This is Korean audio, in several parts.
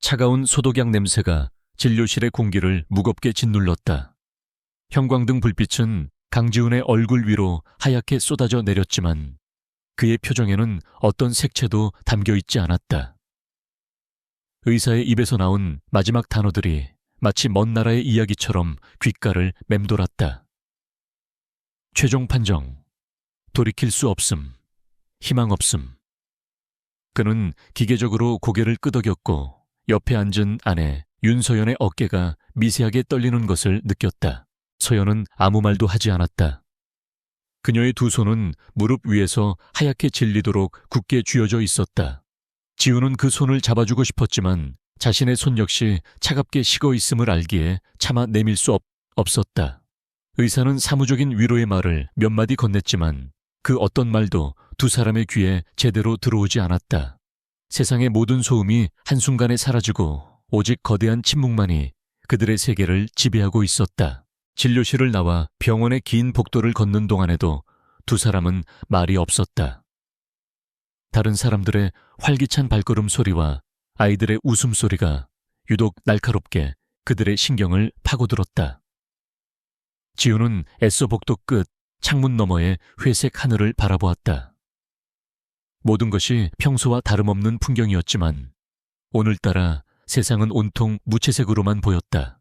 차가운 소독약 냄새가 진료실의 공기를 무겁게 짓눌렀다. 형광등 불빛은 강지훈의 얼굴 위로 하얗게 쏟아져 내렸지만 그의 표정에는 어떤 색채도 담겨있지 않았다. 의사의 입에서 나온 마지막 단어들이 마치 먼 나라의 이야기처럼 귓가를 맴돌았다. 최종 판정, 돌이킬 수 없음, 희망 없음. 그는 기계적으로 고개를 끄덕였고 옆에 앉은 아내 윤서연의 어깨가 미세하게 떨리는 것을 느꼈다. 서연은 아무 말도 하지 않았다. 그녀의 두 손은 무릎 위에서 하얗게 질리도록 굳게 쥐어져 있었다. 지우는 그 손을 잡아주고 싶었지만 자신의 손 역시 차갑게 식어 있음을 알기에 차마 내밀 수 없었다. 의사는 사무적인 위로의 말을 몇 마디 건넸지만 그 어떤 말도 두 사람의 귀에 제대로 들어오지 않았다. 세상의 모든 소음이 한순간에 사라지고 오직 거대한 침묵만이 그들의 세계를 지배하고 있었다. 진료실을 나와 병원의 긴 복도를 걷는 동안에도 두 사람은 말이 없었다. 다른 사람들의 활기찬 발걸음 소리와 아이들의 웃음소리가 유독 날카롭게 그들의 신경을 파고들었다. 지우는 애써 복도 끝 창문 너머의 회색 하늘을 바라보았다. 모든 것이 평소와 다름없는 풍경이었지만 오늘따라 세상은 온통 무채색으로만 보였다.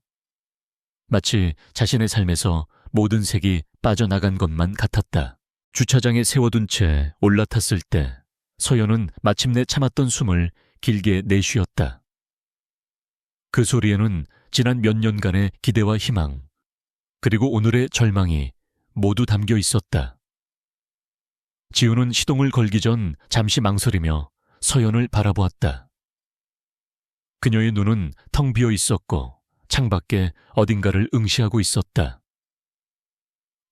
마치 자신의 삶에서 모든 색이 빠져나간 것만 같았다. 주차장에 세워둔 채 올라탔을 때 서연은 마침내 참았던 숨을 길게 내쉬었다. 그 소리에는 지난 몇 년간의 기대와 희망, 그리고 오늘의 절망이 모두 담겨 있었다. 지우는 시동을 걸기 전 잠시 망설이며 서연을 바라보았다. 그녀의 눈은 텅 비어 있었고 창밖에 어딘가를 응시하고 있었다.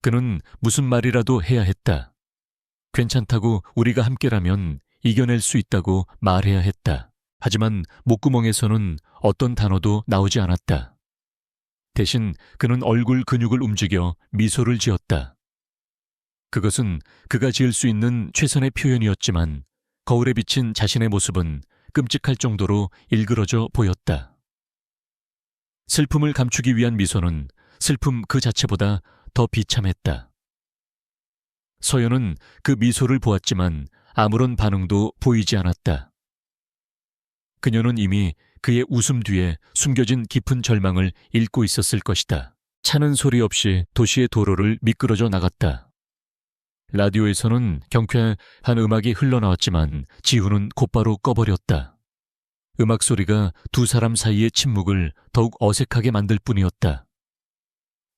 그는 무슨 말이라도 해야 했다. 괜찮다고 우리가 함께라면 이겨낼 수 있다고 말해야 했다. 하지만 목구멍에서는 어떤 단어도 나오지 않았다. 대신 그는 얼굴 근육을 움직여 미소를 지었다. 그것은 그가 지을 수 있는 최선의 표현이었지만 거울에 비친 자신의 모습은 끔찍할 정도로 일그러져 보였다. 슬픔을 감추기 위한 미소는 슬픔 그 자체보다 더 비참했다. 서연은 그 미소를 보았지만 아무런 반응도 보이지 않았다. 그녀는 이미 그의 웃음 뒤에 숨겨진 깊은 절망을 읽고 있었을 것이다. 차는 소리 없이 도시의 도로를 미끄러져 나갔다. 라디오에서는 경쾌한 음악이 흘러나왔지만 지우는 곧바로 꺼버렸다. 음악 소리가 두 사람 사이의 침묵을 더욱 어색하게 만들 뿐이었다.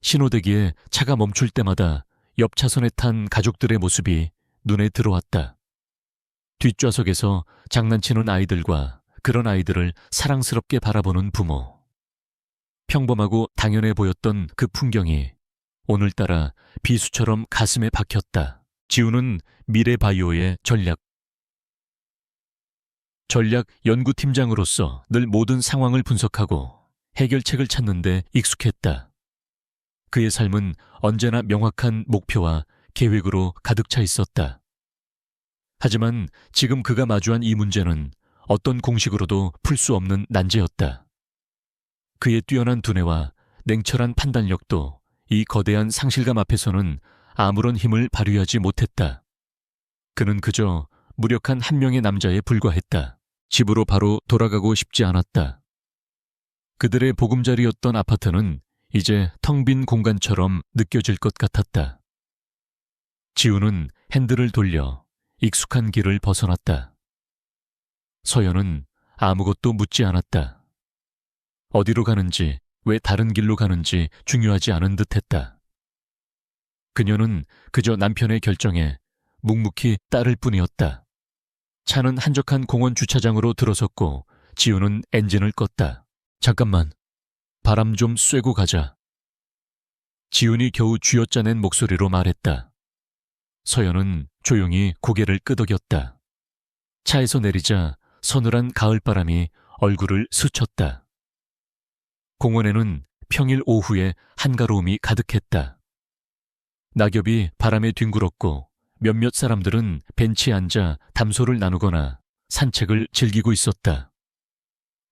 신호대기에 차가 멈출 때마다 옆 차선에 탄 가족들의 모습이 눈에 들어왔다. 뒷좌석에서 장난치는 아이들과 그런 아이들을 사랑스럽게 바라보는 부모. 평범하고 당연해 보였던 그 풍경이 오늘따라 비수처럼 가슴에 박혔다. 지우는 미래바이오의 전략 연구팀장으로서 늘 모든 상황을 분석하고 해결책을 찾는 데 익숙했다. 그의 삶은 언제나 명확한 목표와 계획으로 가득 차 있었다. 하지만 지금 그가 마주한 이 문제는 어떤 공식으로도 풀 수 없는 난제였다. 그의 뛰어난 두뇌와 냉철한 판단력도 이 거대한 상실감 앞에서는 아무런 힘을 발휘하지 못했다. 그는 그저 무력한 한 명의 남자에 불과했다. 집으로 바로 돌아가고 싶지 않았다. 그들의 보금자리였던 아파트는 이제 텅 빈 공간처럼 느껴질 것 같았다. 지우는 핸들을 돌려 익숙한 길을 벗어났다. 서연은 아무것도 묻지 않았다. 어디로 가는지, 왜 다른 길로 가는지 중요하지 않은 듯했다. 그녀는 그저 남편의 결정에 묵묵히 따를 뿐이었다. 차는 한적한 공원 주차장으로 들어섰고 지우는 엔진을 껐다. 잠깐만, 바람 좀 쐬고 가자. 지훈이 겨우 쥐어짜낸 목소리로 말했다. 서연은 조용히 고개를 끄덕였다. 차에서 내리자 서늘한 가을바람이 얼굴을 스쳤다. 공원에는 평일 오후에 한가로움이 가득했다. 낙엽이 바람에 뒹굴었고 몇몇 사람들은 벤치에 앉아 담소를 나누거나 산책을 즐기고 있었다.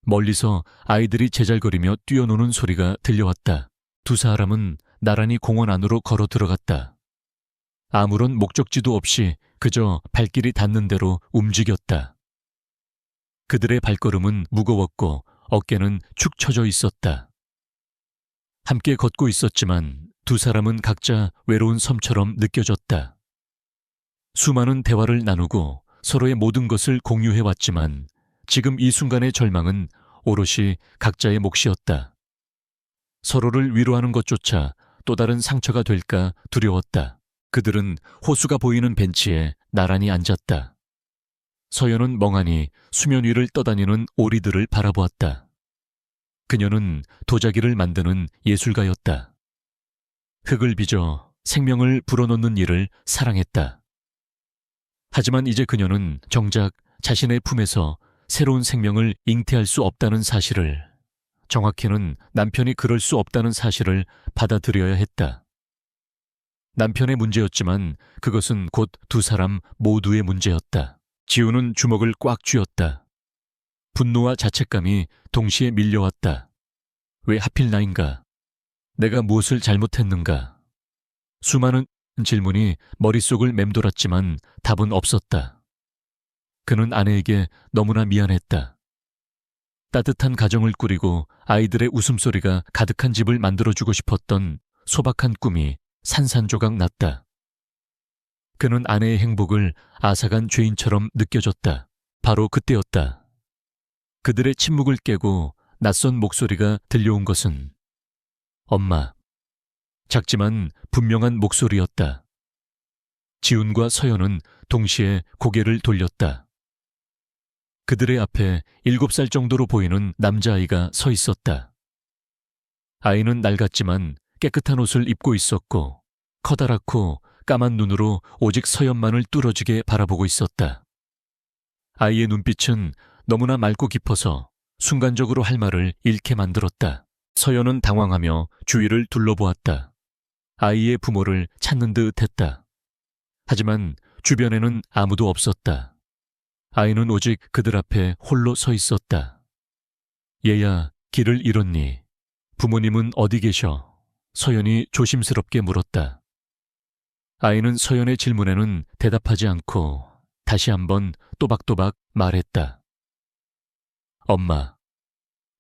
멀리서 아이들이 제잘거리며 뛰어노는 소리가 들려왔다. 두 사람은 나란히 공원 안으로 걸어 들어갔다. 아무런 목적지도 없이 그저 발길이 닿는 대로 움직였다. 그들의 발걸음은 무거웠고 어깨는 축 처져 있었다. 함께 걷고 있었지만 두 사람은 각자 외로운 섬처럼 느껴졌다. 수많은 대화를 나누고 서로의 모든 것을 공유해왔지만 지금 이 순간의 절망은 오롯이 각자의 몫이었다. 서로를 위로하는 것조차 또 다른 상처가 될까 두려웠다. 그들은 호수가 보이는 벤치에 나란히 앉았다. 서연은 멍하니 수면 위를 떠다니는 오리들을 바라보았다. 그녀는 도자기를 만드는 예술가였다. 흙을 빚어 생명을 불어넣는 일을 사랑했다. 하지만 이제 그녀는 정작 자신의 품에서 새로운 생명을 잉태할 수 없다는 사실을, 정확히는 남편이 그럴 수 없다는 사실을 받아들여야 했다. 남편의 문제였지만 그것은 곧 두 사람 모두의 문제였다. 지우는 주먹을 꽉 쥐었다. 분노와 자책감이 동시에 밀려왔다. 왜 하필 나인가? 내가 무엇을 잘못했는가? 수많은 질문이 머릿속을 맴돌았지만 답은 없었다. 그는 아내에게 너무나 미안했다. 따뜻한 가정을 꾸리고 아이들의 웃음소리가 가득한 집을 만들어주고 싶었던 소박한 꿈이 산산조각 났다. 그는 아내의 행복을 앗아간 죄인처럼 느껴졌다. 바로 그때였다. 그들의 침묵을 깨고 낯선 목소리가 들려온 것은 엄마. 작지만 분명한 목소리였다. 지훈과 서연은 동시에 고개를 돌렸다. 그들의 앞에 7살 정도로 보이는 남자아이가 서 있었다. 아이는 낡았지만 깨끗한 옷을 입고 있었고 커다랗고 까만 눈으로 오직 서연만을 뚫어지게 바라보고 있었다. 아이의 눈빛은 너무나 맑고 깊어서 순간적으로 할 말을 잃게 만들었다. 서연은 당황하며 주위를 둘러보았다. 아이의 부모를 찾는 듯 했다. 하지만 주변에는 아무도 없었다. 아이는 오직 그들 앞에 홀로 서 있었다. 얘야, 길을 잃었니? 부모님은 어디 계셔? 서연이 조심스럽게 물었다. 아이는 서연의 질문에는 대답하지 않고 다시 한번 또박또박 말했다. 엄마.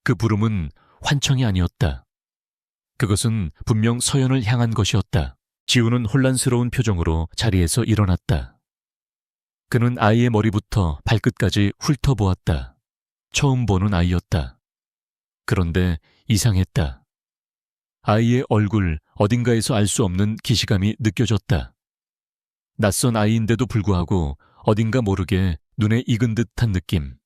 그 부름은 환청이 아니었다. 그것은 분명 서연을 향한 것이었다. 지우는 혼란스러운 표정으로 자리에서 일어났다. 그는 아이의 머리부터 발끝까지 훑어보았다. 처음 보는 아이였다. 그런데 이상했다. 아이의 얼굴 어딘가에서 알 수 없는 기시감이 느껴졌다. 낯선 아이인데도 불구하고 어딘가 모르게 눈에 익은 듯한 느낌.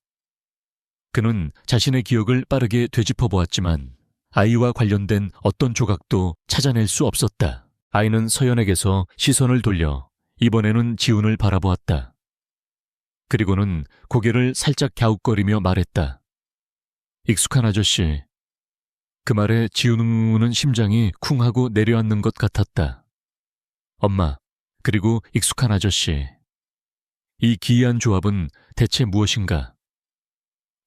그는 자신의 기억을 빠르게 되짚어 보았지만 아이와 관련된 어떤 조각도 찾아낼 수 없었다. 아이는 서연에게서 시선을 돌려 이번에는 지훈을 바라보았다. 그리고는 고개를 살짝 갸웃거리며 말했다. 익숙한 아저씨. 그 말에 지훈은 심장이 쿵 하고 내려앉는 것 같았다. 엄마, 그리고 익숙한 아저씨. 이 기이한 조합은 대체 무엇인가?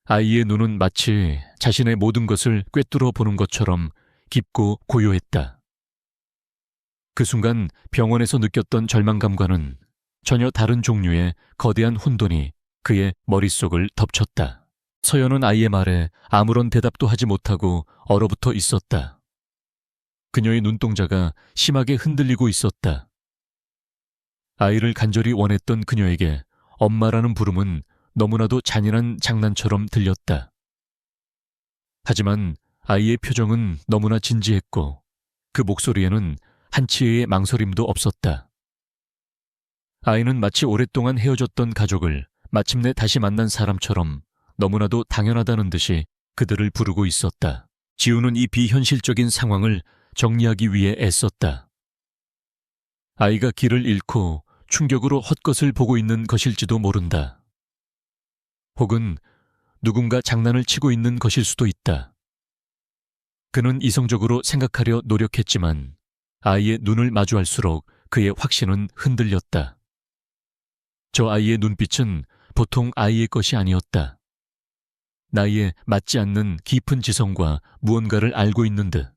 아이의 눈은 마치 자신의 모든 것을 꿰뚫어 보는 것처럼 깊고 고요했다. 그 순간 병원에서 느꼈던 절망감과는 전혀 다른 종류의 거대한 혼돈이 그의 머릿속을 덮쳤다. 서연은 아이의 말에 아무런 대답도 하지 못하고 얼어붙어 있었다. 그녀의 눈동자가 심하게 흔들리고 있었다. 아이를 간절히 원했던 그녀에게 엄마라는 부름은 너무나도 잔인한 장난처럼 들렸다. 하지만 아이의 표정은 너무나 진지했고 그 목소리에는 한치의 망설임도 없었다. 아이는 마치 오랫동안 헤어졌던 가족을 마침내 다시 만난 사람처럼 너무나도 당연하다는 듯이 그들을 부르고 있었다. 지우는 이 비현실적인 상황을 정리하기 위해 애썼다. 아이가 길을 잃고 충격으로 헛것을 보고 있는 것일지도 모른다. 혹은 누군가 장난을 치고 있는 것일 수도 있다. 그는 이성적으로 생각하려 노력했지만 아이의 눈을 마주할수록 그의 확신은 흔들렸다. 저 아이의 눈빛은 보통 아이의 것이 아니었다. 나이에 맞지 않는 깊은 지성과 무언가를 알고 있는 듯.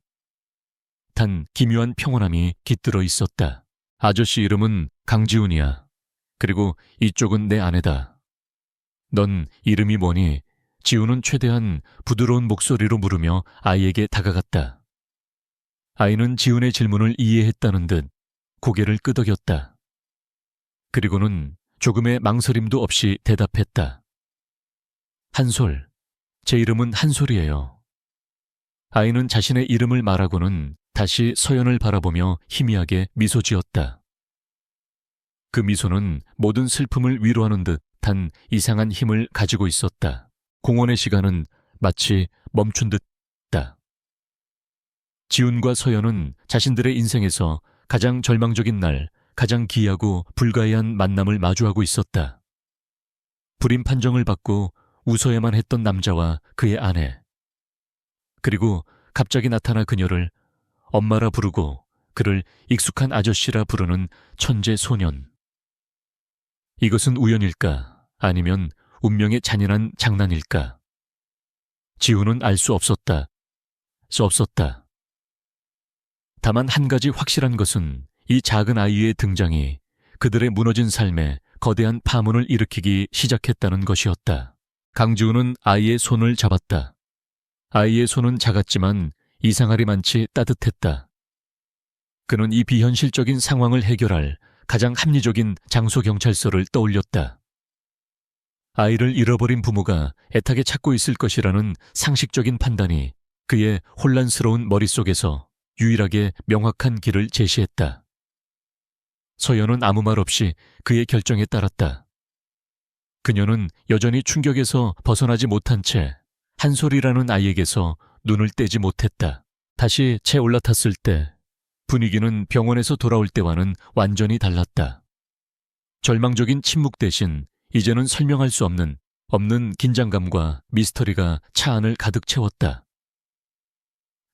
단 기묘한 평온함이 깃들어 있었다. 아저씨 이름은 강지훈이야. 그리고 이쪽은 내 아내다. 넌 이름이 뭐니? 지훈은 최대한 부드러운 목소리로 물으며 아이에게 다가갔다. 아이는 지훈의 질문을 이해했다는 듯 고개를 끄덕였다. 그리고는 조금의 망설임도 없이 대답했다. 한솔, 제 이름은 한솔이에요. 아이는 자신의 이름을 말하고는 다시 서연을 바라보며 희미하게 미소 지었다. 그 미소는 모든 슬픔을 위로하는 듯한 이상한 힘을 가지고 있었다. 공원의 시간은 마치 멈춘 듯했다. 지훈과 서연은 자신들의 인생에서 가장 절망적인 날, 가장 기이하고 불가이한 만남을 마주하고 있었다. 불임 판정을 받고 웃어야만 했던 남자와 그의 아내. 그리고 갑자기 나타나 그녀를 엄마라 부르고 그를 익숙한 아저씨라 부르는 천재 소년. 이것은 우연일까? 아니면 운명의 잔인한 장난일까? 지훈은 알 수 없었다. 다만 한 가지 확실한 것은 이 작은 아이의 등장이 그들의 무너진 삶에 거대한 파문을 일으키기 시작했다는 것이었다. 강지훈은 아이의 손을 잡았다. 아이의 손은 작았지만 이상하리만치 따뜻했다. 그는 이 비현실적인 상황을 해결할 가장 합리적인 장소경찰서를 떠올렸다. 아이를 잃어버린 부모가 애타게 찾고 있을 것이라는 상식적인 판단이 그의 혼란스러운 머릿속에서 유일하게 명확한 길을 제시했다. 서연은 아무 말 없이 그의 결정에 따랐다. 그녀는 여전히 충격에서 벗어나지 못한 채 한솔이라는 아이에게서 눈을 떼지 못했다. 다시 채 올라탔을 때 분위기는 병원에서 돌아올 때와는 완전히 달랐다. 절망적인 침묵 대신 이제는 설명할 수 없는 긴장감과 미스터리가 차 안을 가득 채웠다.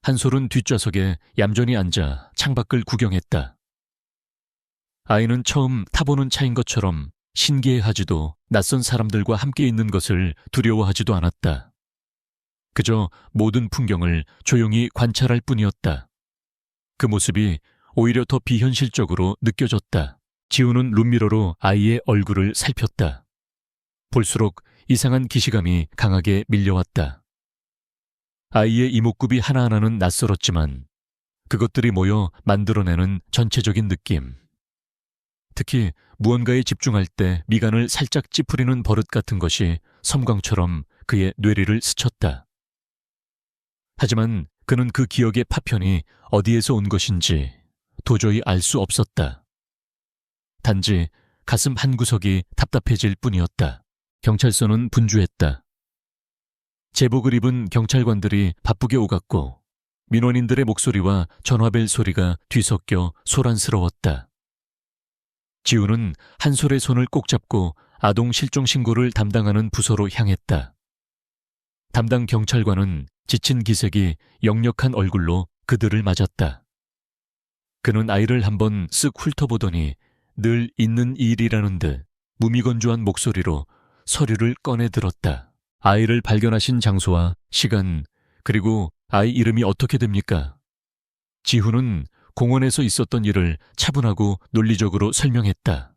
한솔은 뒷좌석에 얌전히 앉아 창밖을 구경했다. 아이는 처음 타보는 차인 것처럼 신기해하지도 낯선 사람들과 함께 있는 것을 두려워하지도 않았다. 그저 모든 풍경을 조용히 관찰할 뿐이었다. 그 모습이 오히려 더 비현실적으로 느껴졌다. 지훈은 룸미러로 아이의 얼굴을 살폈다. 볼수록 이상한 기시감이 강하게 밀려왔다. 아이의 이목구비 하나하나는 낯설었지만 그것들이 모여 만들어내는 전체적인 느낌. 특히 무언가에 집중할 때 미간을 살짝 찌푸리는 버릇 같은 것이 섬광처럼 그의 뇌리를 스쳤다. 하지만 그는 그 기억의 파편이 어디에서 온 것인지 도저히 알 수 없었다. 단지 가슴 한구석이 답답해질 뿐이었다. 경찰서는 분주했다. 제복을 입은 경찰관들이 바쁘게 오갔고 민원인들의 목소리와 전화벨 소리가 뒤섞여 소란스러웠다. 지훈은 한솔의 손을 꼭 잡고 아동 실종 신고를 담당하는 부서로 향했다. 담당 경찰관은 지친 기색이 역력한 얼굴로 그들을 맞았다. 그는 아이를 한번 쓱 훑어보더니 늘 있는 일이라는 듯 무미건조한 목소리로 서류를 꺼내 들었다. 아이를 발견하신 장소와 시간, 그리고 아이 이름이 어떻게 됩니까? 지훈은 공원에서 있었던 일을 차분하고 논리적으로 설명했다.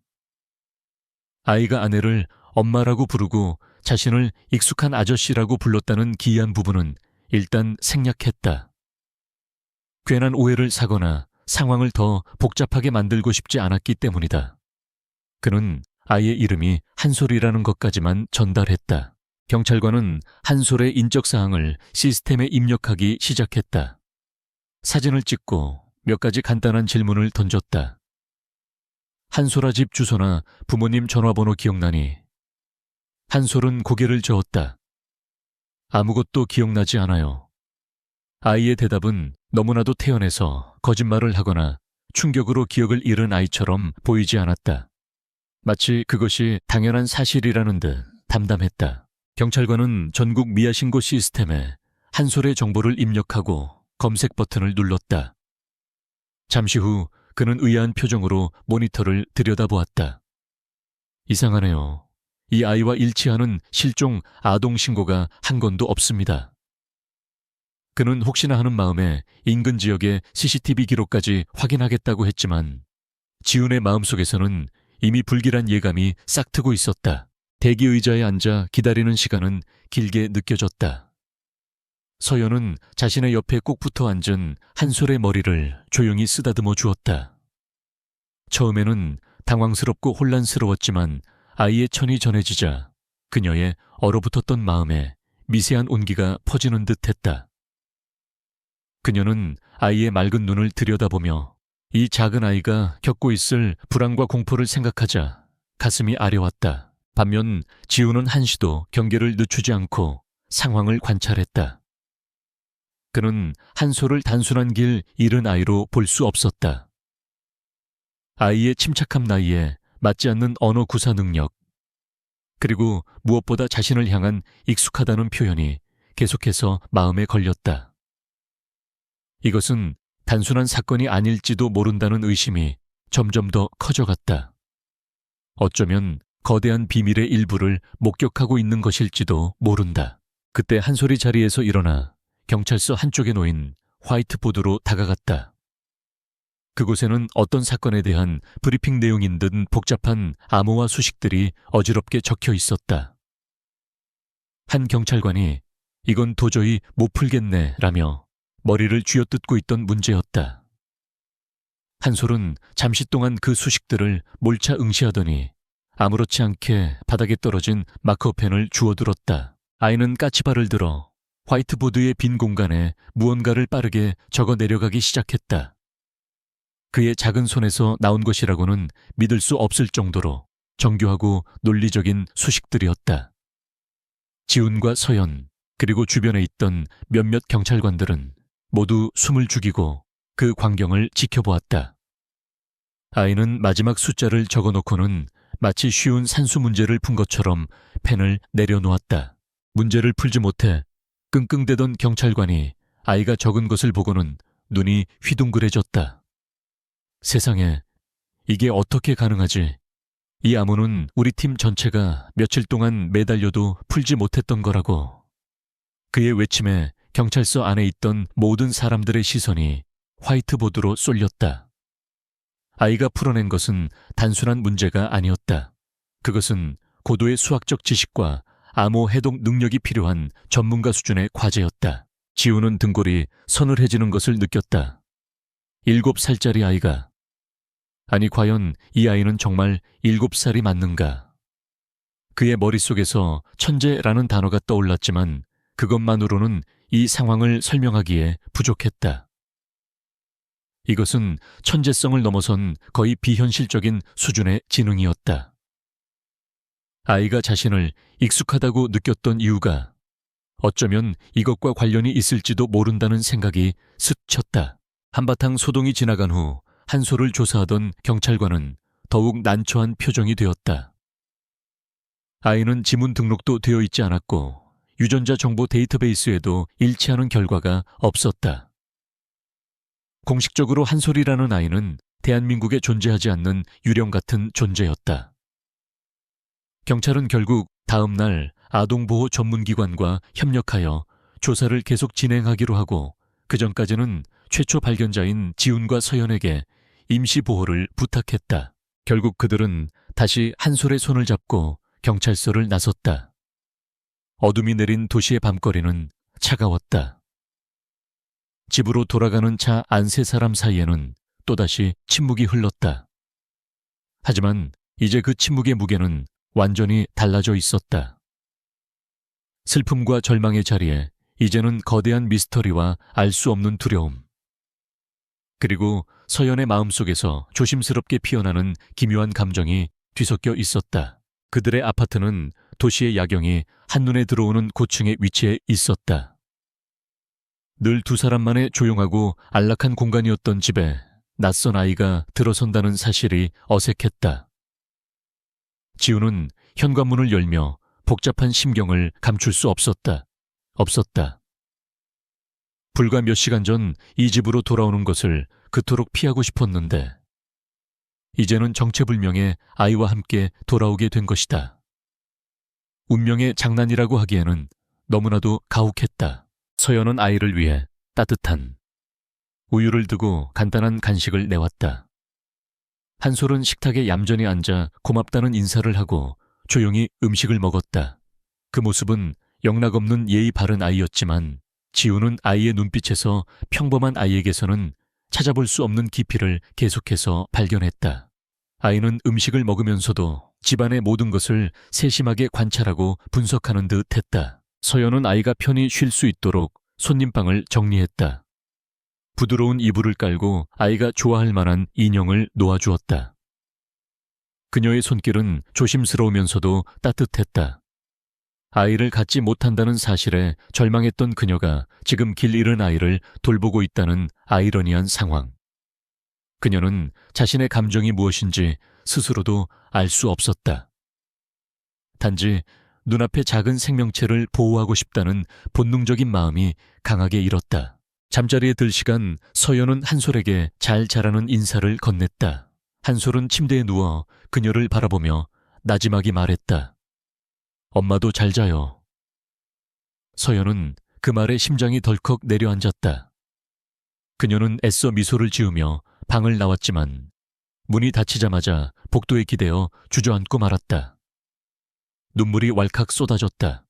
아이가 아내를 엄마라고 부르고 자신을 익숙한 아저씨라고 불렀다는 기이한 부분은 일단 생략했다. 괜한 오해를 사거나 상황을 더 복잡하게 만들고 싶지 않았기 때문이다. 그는 아이의 이름이 한솔이라는 것까지만 전달했다. 경찰관은 한솔의 인적사항을 시스템에 입력하기 시작했다. 사진을 찍고 몇 가지 간단한 질문을 던졌다. 한솔아 집 주소나 부모님 전화번호 기억나니? 한솔은 고개를 저었다. 아무것도 기억나지 않아요. 아이의 대답은 너무나도 태연해서 거짓말을 하거나 충격으로 기억을 잃은 아이처럼 보이지 않았다. 마치 그것이 당연한 사실이라는 듯 담담했다. 경찰관은 전국 미아신고 시스템에 한솔의 정보를 입력하고 검색 버튼을 눌렀다. 잠시 후 그는 의아한 표정으로 모니터를 들여다보았다. 이상하네요. 이 아이와 일치하는 실종 아동 신고가 한 건도 없습니다. 그는 혹시나 하는 마음에 인근 지역의 CCTV 기록까지 확인하겠다고 했지만 지훈의 마음속에서는 이미 불길한 예감이 싹트고 있었다. 대기 의자에 앉아 기다리는 시간은 길게 느껴졌다. 서연은 자신의 옆에 꼭 붙어 앉은 한솔의 머리를 조용히 쓰다듬어 주었다. 처음에는 당황스럽고 혼란스러웠지만 아이의 천이 전해지자 그녀의 얼어붙었던 마음에 미세한 온기가 퍼지는 듯했다. 그녀는 아이의 맑은 눈을 들여다보며 이 작은 아이가 겪고 있을 불안과 공포를 생각하자 가슴이 아려왔다. 반면 지우는 한시도 경계를 늦추지 않고 상황을 관찰했다. 그는 한솔을 단순한 길 잃은 아이로 볼 수 없었다. 아이의 침착한 나이에 맞지 않는 언어 구사 능력, 그리고 무엇보다 자신을 향한 익숙하다는 표현이 계속해서 마음에 걸렸다. 이것은 단순한 사건이 아닐지도 모른다는 의심이 점점 더 커져갔다. 어쩌면 거대한 비밀의 일부를 목격하고 있는 것일지도 모른다. 그때 한솔이 자리에서 일어나 경찰서 한쪽에 놓인 화이트보드로 다가갔다. 그곳에는 어떤 사건에 대한 브리핑 내용인 듯 복잡한 암호화 수식들이 어지럽게 적혀 있었다. 한 경찰관이 이건 도저히 못 풀겠네 라며 머리를 쥐어뜯고 있던 문제였다. 한솔은 잠시 동안 그 수식들을 몰차 응시하더니 아무렇지 않게 바닥에 떨어진 마커펜을 주워들었다. 아이는 까치발을 들어 화이트보드의 빈 공간에 무언가를 빠르게 적어 내려가기 시작했다. 그의 작은 손에서 나온 것이라고는 믿을 수 없을 정도로 정교하고 논리적인 수식들이었다. 지훈과 서연, 그리고 주변에 있던 몇몇 경찰관들은 모두 숨을 죽이고 그 광경을 지켜보았다. 아이는 마지막 숫자를 적어놓고는 마치 쉬운 산수 문제를 푼 것처럼 펜을 내려놓았다. 문제를 풀지 못해 끙끙대던 경찰관이 아이가 적은 것을 보고는 눈이 휘둥그레졌다. 세상에, 이게 어떻게 가능하지? 이 암호는 우리 팀 전체가 며칠 동안 매달려도 풀지 못했던 거라고. 그의 외침에 경찰서 안에 있던 모든 사람들의 시선이 화이트보드로 쏠렸다. 아이가 풀어낸 것은 단순한 문제가 아니었다. 그것은 고도의 수학적 지식과 암호 해독 능력이 필요한 전문가 수준의 과제였다. 지우는 등골이 서늘해지는 것을 느꼈다. 7살짜리 아이가. 아니, 과연 이 아이는 정말 7살이 맞는가? 그의 머릿속에서 천재라는 단어가 떠올랐지만 그것만으로는 이 상황을 설명하기에 부족했다. 이것은 천재성을 넘어선 거의 비현실적인 수준의 지능이었다. 아이가 자신을 익숙하다고 느꼈던 이유가 어쩌면 이것과 관련이 있을지도 모른다는 생각이 스쳤다. 한바탕 소동이 지나간 후 한솔을 조사하던 경찰관은 더욱 난처한 표정이 되었다. 아이는 지문 등록도 되어 있지 않았고 유전자 정보 데이터베이스에도 일치하는 결과가 없었다. 공식적으로 한솔이라는 아이는 대한민국에 존재하지 않는 유령 같은 존재였다. 경찰은 결국 다음 날 아동보호 전문기관과 협력하여 조사를 계속 진행하기로 하고 그전까지는 최초 발견자인 지훈과 서연에게 임시보호를 부탁했다. 결국 그들은 다시 한솔의 손을 잡고 경찰서를 나섰다. 어둠이 내린 도시의 밤거리는 차가웠다. 집으로 돌아가는 차 안 세 사람 사이에는 또다시 침묵이 흘렀다. 하지만 이제 그 침묵의 무게는 완전히 달라져 있었다. 슬픔과 절망의 자리에 이제는 거대한 미스터리와 알 수 없는 두려움. 그리고 서연의 마음속에서 조심스럽게 피어나는 기묘한 감정이 뒤섞여 있었다. 그들의 아파트는 도시의 야경이 한눈에 들어오는 고층에 위치해 있었다. 늘 두 사람만의 조용하고 안락한 공간이었던 집에 낯선 아이가 들어선다는 사실이 어색했다. 지우는 현관문을 열며 복잡한 심경을 감출 수 없었다. 불과 몇 시간 전 이 집으로 돌아오는 것을 그토록 피하고 싶었는데 이제는 정체불명의 아이와 함께 돌아오게 된 것이다. 운명의 장난이라고 하기에는 너무나도 가혹했다. 서연은 아이를 위해 따뜻한 우유를 두고 간단한 간식을 내왔다. 한솔은 식탁에 얌전히 앉아 고맙다는 인사를 하고 조용히 음식을 먹었다. 그 모습은 영락없는 예의 바른 아이였지만 지우는 아이의 눈빛에서 평범한 아이에게서는 찾아볼 수 없는 깊이를 계속해서 발견했다. 아이는 음식을 먹으면서도 집안의 모든 것을 세심하게 관찰하고 분석하는 듯 했다. 서연은 아이가 편히 쉴 수 있도록 손님방을 정리했다. 부드러운 이불을 깔고 아이가 좋아할 만한 인형을 놓아주었다. 그녀의 손길은 조심스러우면서도 따뜻했다. 아이를 갖지 못한다는 사실에 절망했던 그녀가 지금 길 잃은 아이를 돌보고 있다는 아이러니한 상황. 그녀는 자신의 감정이 무엇인지 스스로도 알 수 없었다. 단지 눈앞의 작은 생명체를 보호하고 싶다는 본능적인 마음이 강하게 일었다. 잠자리에 들 시간 서연은 한솔에게 잘 자라는 인사를 건넸다. 한솔은 침대에 누워 그녀를 바라보며 나지막이 말했다. 엄마도 잘 자요. 서연은 그 말에 심장이 덜컥 내려앉았다. 그녀는 애써 미소를 지으며 방을 나왔지만 문이 닫히자마자 복도에 기대어 주저앉고 말았다. 눈물이 왈칵 쏟아졌다.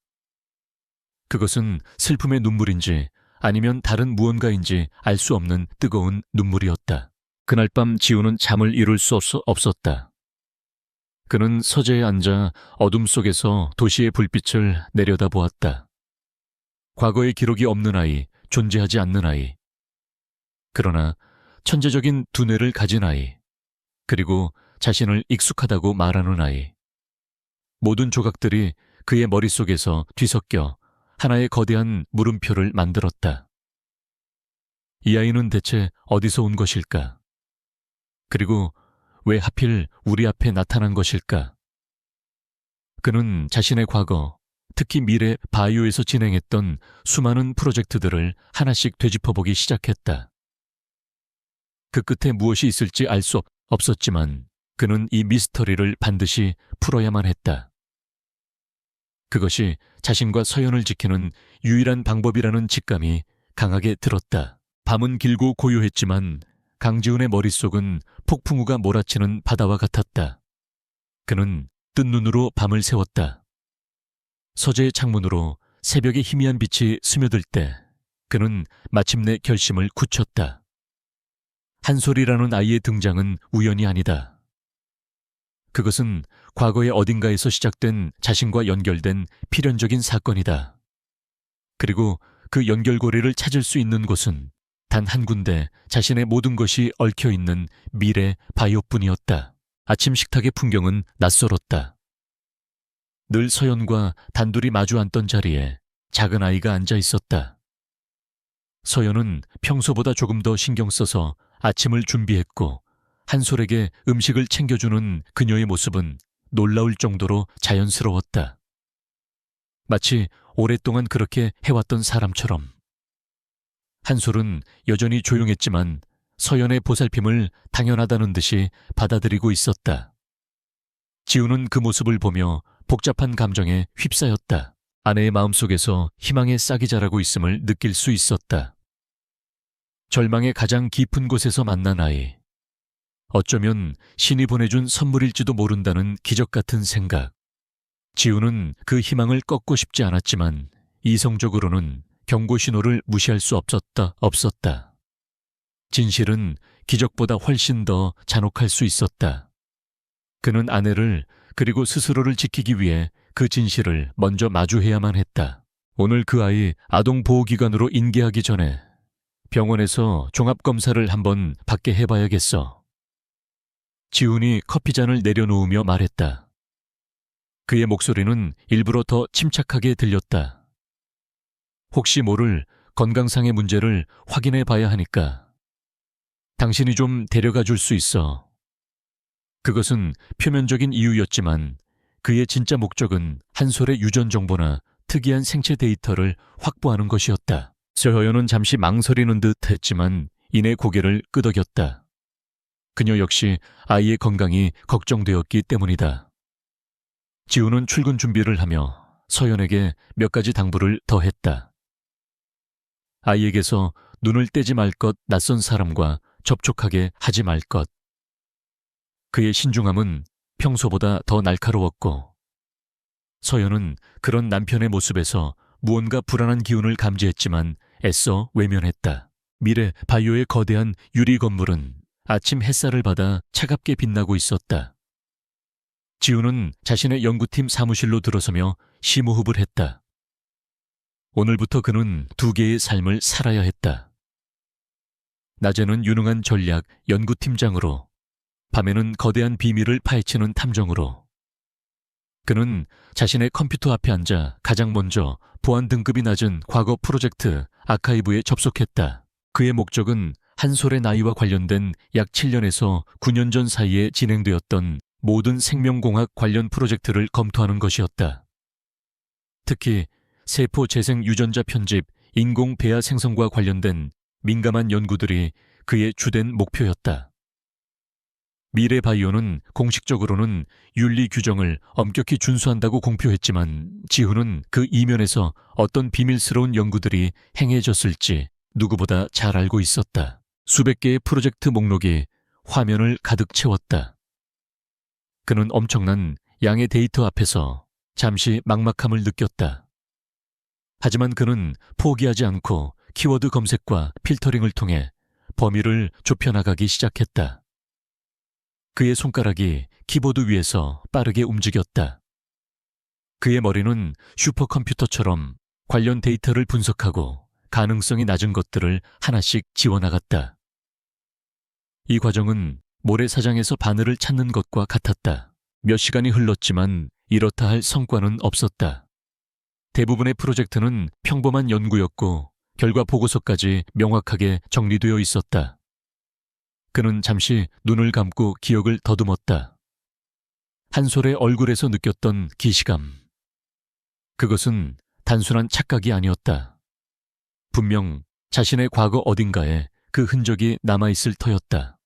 그것은 슬픔의 눈물인지 아니면 다른 무언가인지 알 수 없는 뜨거운 눈물이었다. 그날 밤 지우는 잠을 이룰 수 없었다. 그는 서재에 앉아 어둠 속에서 도시의 불빛을 내려다보았다. 과거의 기록이 없는 아이, 존재하지 않는 아이. 그러나 천재적인 두뇌를 가진 아이. 그리고 자신을 익숙하다고 말하는 아이. 모든 조각들이 그의 머릿속에서 뒤섞여 하나의 거대한 물음표를 만들었다. 이 아이는 대체 어디서 온 것일까? 그리고 왜 하필 우리 앞에 나타난 것일까? 그는 자신의 과거, 특히 미래 바이오에서 진행했던 수많은 프로젝트들을 하나씩 되짚어보기 시작했다. 그 끝에 무엇이 있을지 알 수 없었지만 그는 이 미스터리를 반드시 풀어야만 했다. 그것이 자신과 서연을 지키는 유일한 방법이라는 직감이 강하게 들었다. 밤은 길고 고요했지만 강지훈의 머릿속은 폭풍우가 몰아치는 바다와 같았다. 그는 뜬 눈으로 밤을 새웠다. 서재의 창문으로 새벽의 희미한 빛이 스며들 때 그는 마침내 결심을 굳혔다. 한솔이라는 아이의 등장은 우연이 아니다. 그것은 과거의 어딘가에서 시작된 자신과 연결된 필연적인 사건이다. 그리고 그 연결고리를 찾을 수 있는 곳은 단 한 군데 자신의 모든 것이 얽혀있는 미래 바이오뿐이었다. 아침 식탁의 풍경은 낯설었다. 늘 서연과 단둘이 마주 앉던 자리에 작은 아이가 앉아 있었다. 서연은 평소보다 조금 더 신경 써서 아침을 준비했고 한솔에게 음식을 챙겨주는 그녀의 모습은 놀라울 정도로 자연스러웠다. 마치 오랫동안 그렇게 해왔던 사람처럼. 한솔은 여전히 조용했지만 서연의 보살핌을 당연하다는 듯이 받아들이고 있었다. 지우는 그 모습을 보며 복잡한 감정에 휩싸였다. 아내의 마음속에서 희망의 싹이 자라고 있음을 느낄 수 있었다. 절망의 가장 깊은 곳에서 만난 아이. 어쩌면 신이 보내준 선물일지도 모른다는 기적 같은 생각. 지우는 그 희망을 꺾고 싶지 않았지만 이성적으로는 경고 신호를 무시할 수 없었다. 진실은 기적보다 훨씬 더 잔혹할 수 있었다. 그는 아내를 그리고 스스로를 지키기 위해 그 진실을 먼저 마주해야만 했다. 오늘 그 아이 아동보호기관으로 인계하기 전에 병원에서 종합검사를 한번 받게 해봐야겠어. 지훈이 커피잔을 내려놓으며 말했다. 그의 목소리는 일부러 더 침착하게 들렸다. 혹시 모를 건강상의 문제를 확인해 봐야 하니까 당신이 좀 데려가 줄 수 있어. 그것은 표면적인 이유였지만 그의 진짜 목적은 한솔의 유전 정보나 특이한 생체 데이터를 확보하는 것이었다. 서연은 잠시 망설이는 듯 했지만 이내 고개를 끄덕였다. 그녀 역시 아이의 건강이 걱정되었기 때문이다. 지우는 출근 준비를 하며 서연에게 몇 가지 당부를 더했다. 아이에게서 눈을 떼지 말 것, 낯선 사람과 접촉하게 하지 말 것. 그의 신중함은 평소보다 더 날카로웠고, 서연은 그런 남편의 모습에서 무언가 불안한 기운을 감지했지만 애써 외면했다. 미래 바이오의 거대한 유리 건물은 아침 햇살을 받아 차갑게 빛나고 있었다. 지우는 자신의 연구팀 사무실로 들어서며 심호흡을 했다. 오늘부터 그는 두 개의 삶을 살아야 했다. 낮에는 유능한 전략 연구팀장으로, 밤에는 거대한 비밀을 파헤치는 탐정으로. 그는 자신의 컴퓨터 앞에 앉아 가장 먼저 보안 등급이 낮은 과거 프로젝트 아카이브에 접속했다. 그의 목적은 한솔의 나이와 관련된 약 7년에서 9년 전 사이에 진행되었던 모든 생명공학 관련 프로젝트를 검토하는 것이었다. 특히 세포 재생 유전자 편집, 인공 배아 생성과 관련된 민감한 연구들이 그의 주된 목표였다. 미래 바이오는 공식적으로는 윤리 규정을 엄격히 준수한다고 공표했지만 지후는 그 이면에서 어떤 비밀스러운 연구들이 행해졌을지 누구보다 잘 알고 있었다. 수백 개의 프로젝트 목록이 화면을 가득 채웠다. 그는 엄청난 양의 데이터 앞에서 잠시 막막함을 느꼈다. 하지만 그는 포기하지 않고 키워드 검색과 필터링을 통해 범위를 좁혀나가기 시작했다. 그의 손가락이 키보드 위에서 빠르게 움직였다. 그의 머리는 슈퍼컴퓨터처럼 관련 데이터를 분석하고 가능성이 낮은 것들을 하나씩 지워나갔다. 이 과정은 모래사장에서 바늘을 찾는 것과 같았다. 몇 시간이 흘렀지만 이렇다 할 성과는 없었다. 대부분의 프로젝트는 평범한 연구였고 결과 보고서까지 명확하게 정리되어 있었다. 그는 잠시 눈을 감고 기억을 더듬었다. 한솔의 얼굴에서 느꼈던 기시감. 그것은 단순한 착각이 아니었다. 분명 자신의 과거 어딘가에 그 흔적이 남아있을 터였다.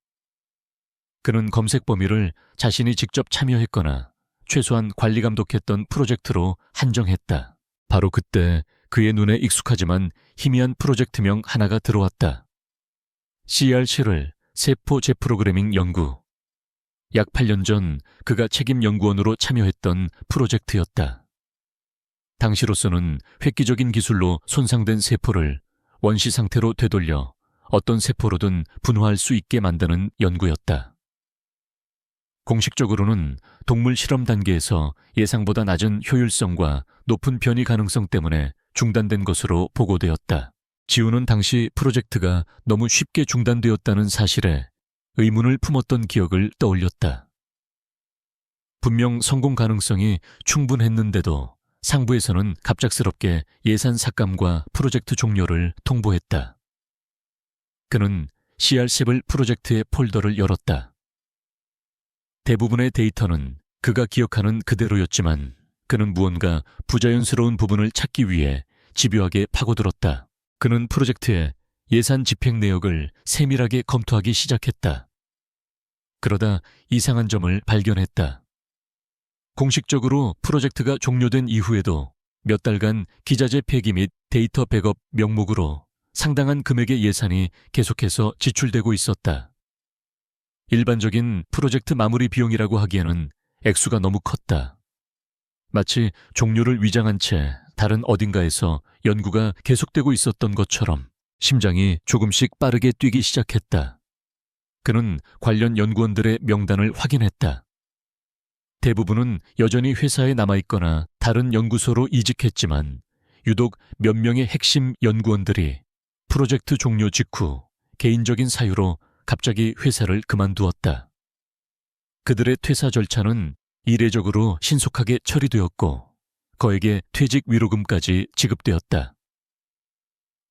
그는 검색 범위를 자신이 직접 참여했거나 최소한 관리 감독했던 프로젝트로 한정했다. 바로 그때 그의 눈에 익숙하지만 희미한 프로젝트명 하나가 들어왔다. CR7을 세포 재프로그래밍 연구. 약 8년 전 그가 책임 연구원으로 참여했던 프로젝트였다. 당시로서는 획기적인 기술로 손상된 세포를 원시 상태로 되돌려 어떤 세포로든 분화할 수 있게 만드는 연구였다. 공식적으로는 동물 실험 단계에서 예상보다 낮은 효율성과 높은 변이 가능성 때문에 중단된 것으로 보고되었다. 지우는 당시 프로젝트가 너무 쉽게 중단되었다는 사실에 의문을 품었던 기억을 떠올렸다. 분명 성공 가능성이 충분했는데도 상부에서는 갑작스럽게 예산 삭감과 프로젝트 종료를 통보했다. 그는 CR7 프로젝트의 폴더를 열었다. 대부분의 데이터는 그가 기억하는 그대로였지만 그는 무언가 부자연스러운 부분을 찾기 위해 집요하게 파고들었다. 그는 프로젝트의 예산 집행 내역을 세밀하게 검토하기 시작했다. 그러다 이상한 점을 발견했다. 공식적으로 프로젝트가 종료된 이후에도 몇 달간 기자재 폐기 및 데이터 백업 명목으로 상당한 금액의 예산이 계속해서 지출되고 있었다. 일반적인 프로젝트 마무리 비용이라고 하기에는 액수가 너무 컸다. 마치 종료를 위장한 채 다른 어딘가에서 연구가 계속되고 있었던 것처럼 심장이 조금씩 빠르게 뛰기 시작했다. 그는 관련 연구원들의 명단을 확인했다. 대부분은 여전히 회사에 남아있거나 다른 연구소로 이직했지만 유독 몇 명의 핵심 연구원들이 프로젝트 종료 직후 개인적인 사유로 갑자기 회사를 그만두었다. 그들의 퇴사 절차는 이례적으로 신속하게 처리되었고 거에게 퇴직 위로금까지 지급되었다.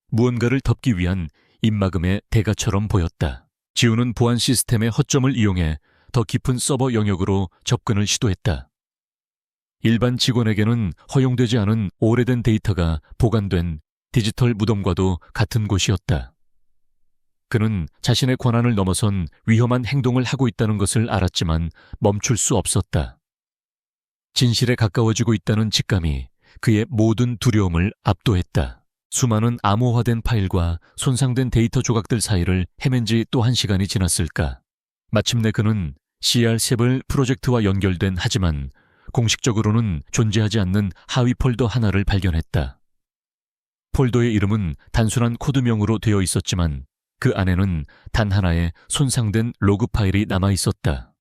무언가를 덮기 위한 입막음의 대가처럼 보였다. 지우는 보안 시스템의 허점을 이용해 더 깊은 서버 영역으로 접근을 시도했다. 일반 직원에게는 허용되지 않은 오래된 데이터가 보관된 디지털 무덤과도 같은 곳이었다. 그는 자신의 권한을 넘어선 위험한 행동을 하고 있다는 것을 알았지만 멈출 수 없었다. 진실에 가까워지고 있다는 직감이 그의 모든 두려움을 압도했다. 수많은 암호화된 파일과 손상된 데이터 조각들 사이를 헤맨 지 또 1시간이 지났을까. 마침내 그는 CR7 프로젝트와 연결된 하지만 공식적으로는 존재하지 않는 하위 폴더 하나를 발견했다. 폴더의 이름은 단순한 코드명으로 되어 있었지만 그 안에는 단 하나의 손상된 로그 파일이 남아 있었다.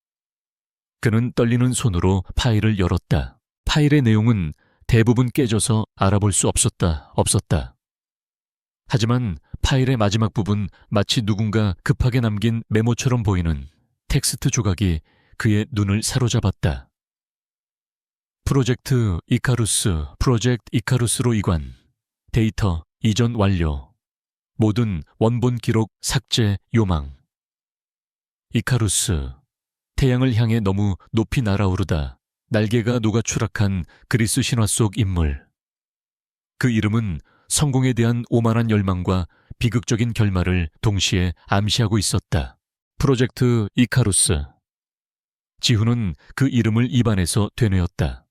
그는 떨리는 손으로 파일을 열었다. 파일의 내용은 대부분 깨져서 알아볼 수 없었다. 하지만 파일의 마지막 부분, 마치 누군가 급하게 남긴 메모처럼 보이는 텍스트 조각이 그의 눈을 사로잡았다. 프로젝트 이카루스로 이관. 데이터 이전 완료. 모든 원본 기록 삭제 요망. 이카루스. 태양을 향해 너무 높이 날아오르다 날개가 녹아 추락한 그리스 신화 속 인물. 그 이름은 성공에 대한 오만한 열망과 비극적인 결말을 동시에 암시하고 있었다. 프로젝트 이카루스. 지훈은 그 이름을 입안에서 되뇌었다.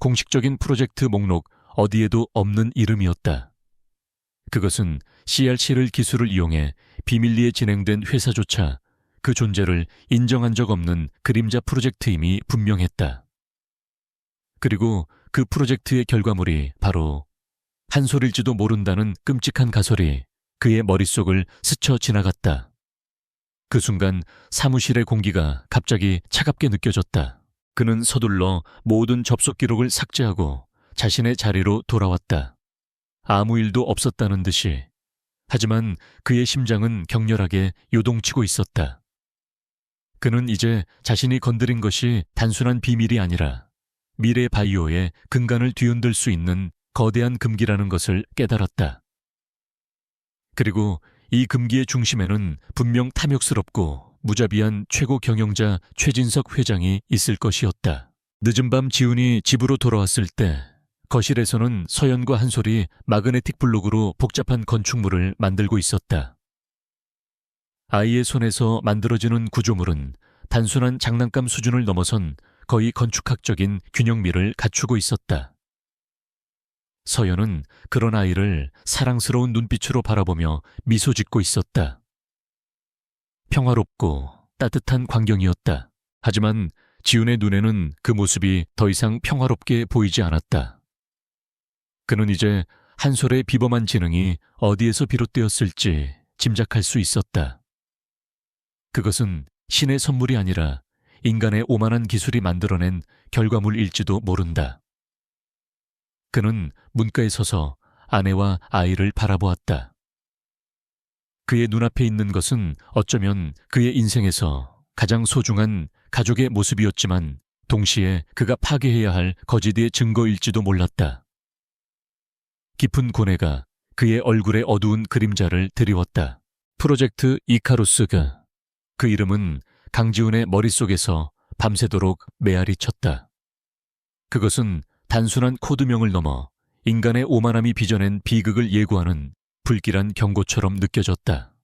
공식적인 프로젝트 목록 어디에도 없는 이름이었다. 그것은 CR7 기술을 이용해 비밀리에 진행된 회사조차 그 존재를 인정한 적 없는 그림자 프로젝트임이 분명했다. 그리고 그 프로젝트의 결과물이 바로 한 소리일지도 모른다는 끔찍한 가설이 그의 머릿속을 스쳐 지나갔다. 그 순간 사무실의 공기가 갑자기 차갑게 느껴졌다. 그는 서둘러 모든 접속 기록을 삭제하고 자신의 자리로 돌아왔다. 아무 일도 없었다는 듯이. 하지만 그의 심장은 격렬하게 요동치고 있었다. 그는 이제 자신이 건드린 것이 단순한 비밀이 아니라 미래 바이오의 근간을 뒤흔들 수 있는 거대한 금기라는 것을 깨달았다. 그리고 이 금기의 중심에는 분명 탐욕스럽고 무자비한 최고 경영자 최진석 회장이 있을 것이었다. 늦은 밤 지훈이 집으로 돌아왔을 때 거실에서는 서연과 한솔이 마그네틱 블록으로 복잡한 건축물을 만들고 있었다. 아이의 손에서 만들어지는 구조물은 단순한 장난감 수준을 넘어선 거의 건축학적인 균형미를 갖추고 있었다. 서연은 그런 아이를 사랑스러운 눈빛으로 바라보며 미소 짓고 있었다. 평화롭고 따뜻한 광경이었다. 하지만 지훈의 눈에는 그 모습이 더 이상 평화롭게 보이지 않았다. 그는 이제 한솔의 비범한 지능이 어디에서 비롯되었을지 짐작할 수 있었다. 그것은 신의 선물이 아니라 인간의 오만한 기술이 만들어낸 결과물일지도 모른다. 그는 문가에 서서 아내와 아이를 바라보았다. 그의 눈앞에 있는 것은 어쩌면 그의 인생에서 가장 소중한 가족의 모습이었지만 동시에 그가 파괴해야 할 거짓의 증거일지도 몰랐다. 깊은 고뇌가 그의 얼굴의 어두운 그림자를 드리웠다. 프로젝트 이카루스가. 그 이름은 강지훈의 머릿속에서 밤새도록 메아리 쳤다. 그것은 단순한 코드명을 넘어 인간의 오만함이 빚어낸 비극을 예고하는 불길한 경고처럼 느껴졌다.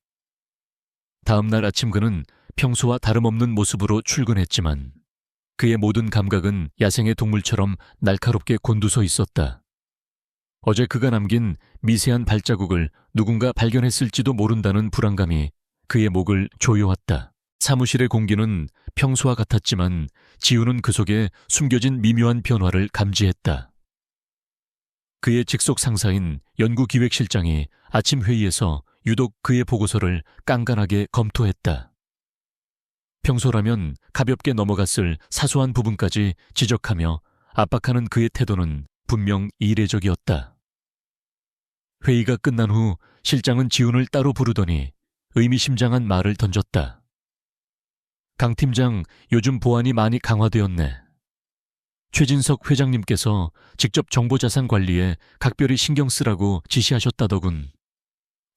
다음 날 아침 그는 평소와 다름없는 모습으로 출근했지만 그의 모든 감각은 야생의 동물처럼 날카롭게 곤두서 있었다. 어제 그가 남긴 미세한 발자국을 누군가 발견했을지도 모른다는 불안감이 그의 목을 조여왔다. 사무실의 공기는 평소와 같았지만 지훈은 그 속에 숨겨진 미묘한 변화를 감지했다. 그의 직속 상사인 연구기획실장이 아침 회의에서 유독 그의 보고서를 깐깐하게 검토했다. 평소라면 가볍게 넘어갔을 사소한 부분까지 지적하며 압박하는 그의 태도는 분명 이례적이었다. 회의가 끝난 후 실장은 지훈을 따로 부르더니 의미심장한 말을 던졌다. 강 팀장, 요즘 보안이 많이 강화되었네. 최진석 회장님께서 직접 정보자산 관리에 각별히 신경 쓰라고 지시하셨다더군.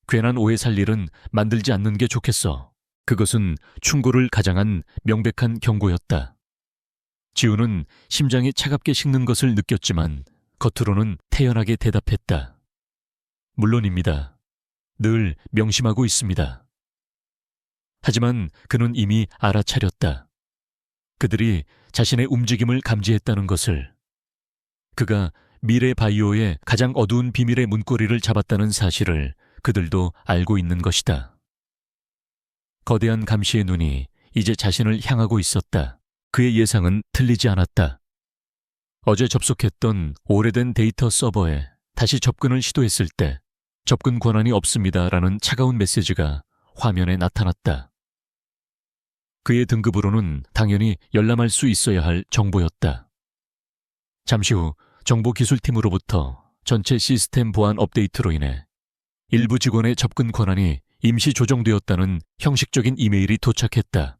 괜한 오해 살 일은 만들지 않는 게 좋겠어. 그것은 충고를 가장한 명백한 경고였다. 지훈은 심장이 차갑게 식는 것을 느꼈지만 겉으로는 태연하게 대답했다. 물론입니다. 늘 명심하고 있습니다. 하지만 그는 이미 알아차렸다. 그들이 자신의 움직임을 감지했다는 것을. 그가 미래바이오의 가장 어두운 비밀의 문고리를 잡았다는 사실을 그들도 알고 있는 것이다. 거대한 감시의 눈이 이제 자신을 향하고 있었다. 그의 예상은 틀리지 않았다. 어제 접속했던 오래된 데이터 서버에 다시 접근을 시도했을 때 접근 권한이 없습니다라는 차가운 메시지가 화면에 나타났다. 그의 등급으로는 당연히 열람할 수 있어야 할 정보였다. 잠시 후 정보기술팀으로부터 전체 시스템 보안 업데이트로 인해 일부 직원의 접근 권한이 임시 조정되었다는 형식적인 이메일이 도착했다.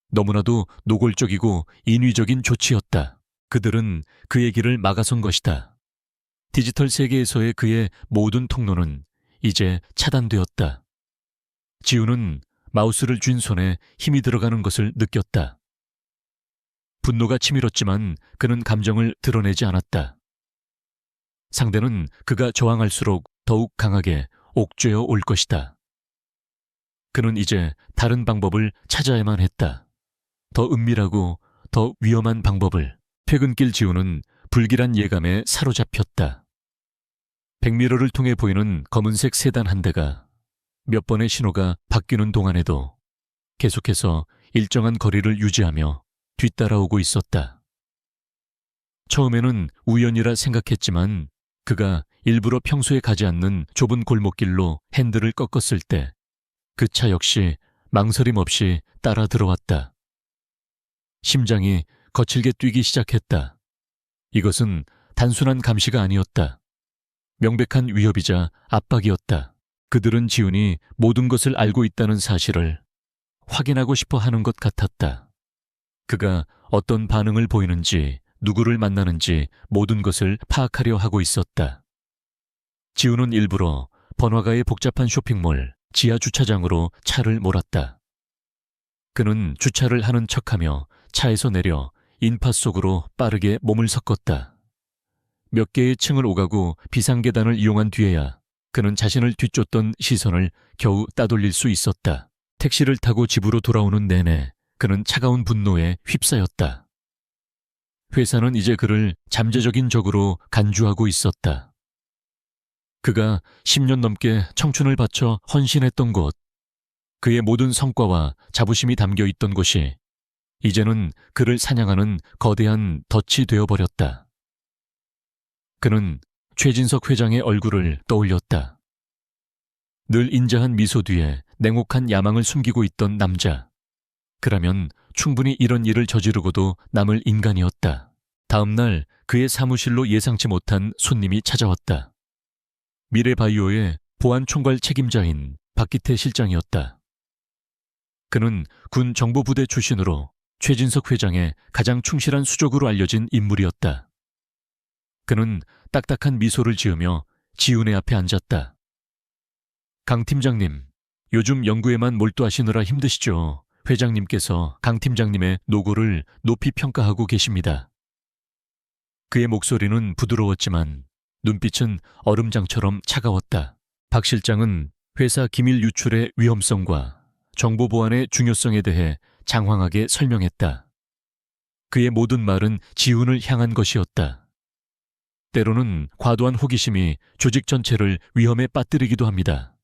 너무나도 노골적이고 인위적인 조치였다. 그들은 그의 길을 막아선 것이다. 디지털 세계에서의 그의 모든 통로는 이제 차단되었다. 지우는 마우스를 쥔 손에 힘이 들어가는 것을 느꼈다. 분노가 치밀었지만 그는 감정을 드러내지 않았다. 상대는 그가 저항할수록 더욱 강하게 옥죄어 올 것이다. 그는 이제 다른 방법을 찾아야만 했다. 더 은밀하고 더 위험한 방법을. 퇴근길 지우는 불길한 예감에 사로잡혔다. 백미러를 통해 보이는 검은색 세단 한 대가 몇 번의 신호가 바뀌는 동안에도 계속해서 일정한 거리를 유지하며 뒤따라오고 있었다. 처음에는 우연이라 생각했지만 그가 일부러 평소에 가지 않는 좁은 골목길로 핸들을 꺾었을 때 그 차 역시 망설임 없이 따라 들어왔다. 심장이 거칠게 뛰기 시작했다. 이것은 단순한 감시가 아니었다. 명백한 위협이자 압박이었다. 그들은 지훈이 모든 것을 알고 있다는 사실을 확인하고 싶어 하는 것 같았다. 그가 어떤 반응을 보이는지, 누구를 만나는지 모든 것을 파악하려 하고 있었다. 지훈은 일부러 번화가의 복잡한 쇼핑몰 지하 주차장으로 차를 몰았다. 그는 주차를 하는 척하며 차에서 내려 인파 속으로 빠르게 몸을 섞었다. 몇 개의 층을 오가고 비상계단을 이용한 뒤에야 그는 자신을 뒤쫓던 시선을 겨우 따돌릴 수 있었다. 택시를 타고 집으로 돌아오는 내내 그는 차가운 분노에 휩싸였다. 회사는 이제 그를 잠재적인 적으로 간주하고 있었다. 그가 10년 넘게 청춘을 바쳐 헌신했던 곳, 그의 모든 성과와 자부심이 담겨 있던 곳이 이제는 그를 사냥하는 거대한 덫이 되어버렸다. 그는 최진석 회장의 얼굴을 떠올렸다. 늘 인자한 미소 뒤에 냉혹한 야망을 숨기고 있던 남자. 그라면 충분히 이런 일을 저지르고도 남을 인간이었다. 다음 날 그의 사무실로 예상치 못한 손님이 찾아왔다. 미래바이오의 보안총괄 책임자인 박기태 실장이었다. 그는 군 정보부대 출신으로 최진석 회장의 가장 충실한 수족으로 알려진 인물이었다. 그는 딱딱한 미소를 지으며 지훈의 앞에 앉았다. 강 팀장님, 요즘 연구에만 몰두하시느라 힘드시죠? 회장님께서 강 팀장님의 노고를 높이 평가하고 계십니다. 그의 목소리는 부드러웠지만 눈빛은 얼음장처럼 차가웠다. 박 실장은 회사 기밀 유출의 위험성과 정보 보안의 중요성에 대해 장황하게 설명했다. 그의 모든 말은 지훈을 향한 것이었다. 때로는 과도한 호기심이 조직 전체를 위험에 빠뜨리기도 합니다.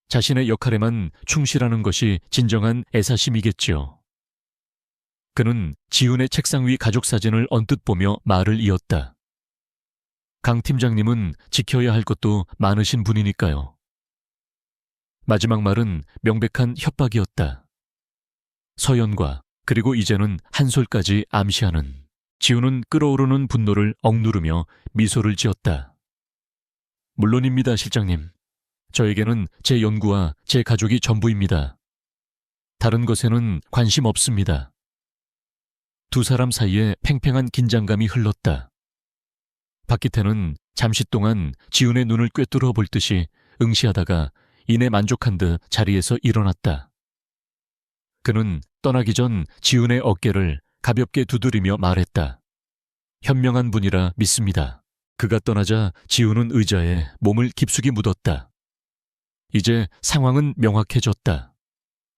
자신의 역할에만 충실하는 것이 진정한 애사심이겠지요. 그는 지훈의 책상 위 가족 사진을 언뜻 보며 말을 이었다. 강 팀장님은 지켜야 할 것도 많으신 분이니까요. 마지막 말은 명백한 협박이었다. 서연과 그리고 이제는 한솔까지 암시하는. 지훈은 끓어오르는 분노를 억누르며 미소를 지었다. 물론입니다, 실장님. 저에게는 제 연구와 제 가족이 전부입니다. 다른 것에는 관심 없습니다. 두 사람 사이에 팽팽한 긴장감이 흘렀다. 박기태는 잠시 동안 지훈의 눈을 꿰뚫어 볼 듯이 응시하다가 이내 만족한 듯 자리에서 일어났다. 그는 떠나기 전 지훈의 어깨를 가볍게 두드리며 말했다. 현명한 분이라 믿습니다. 그가 떠나자 지훈은 의자에 몸을 깊숙이 묻었다. 이제 상황은 명확해졌다.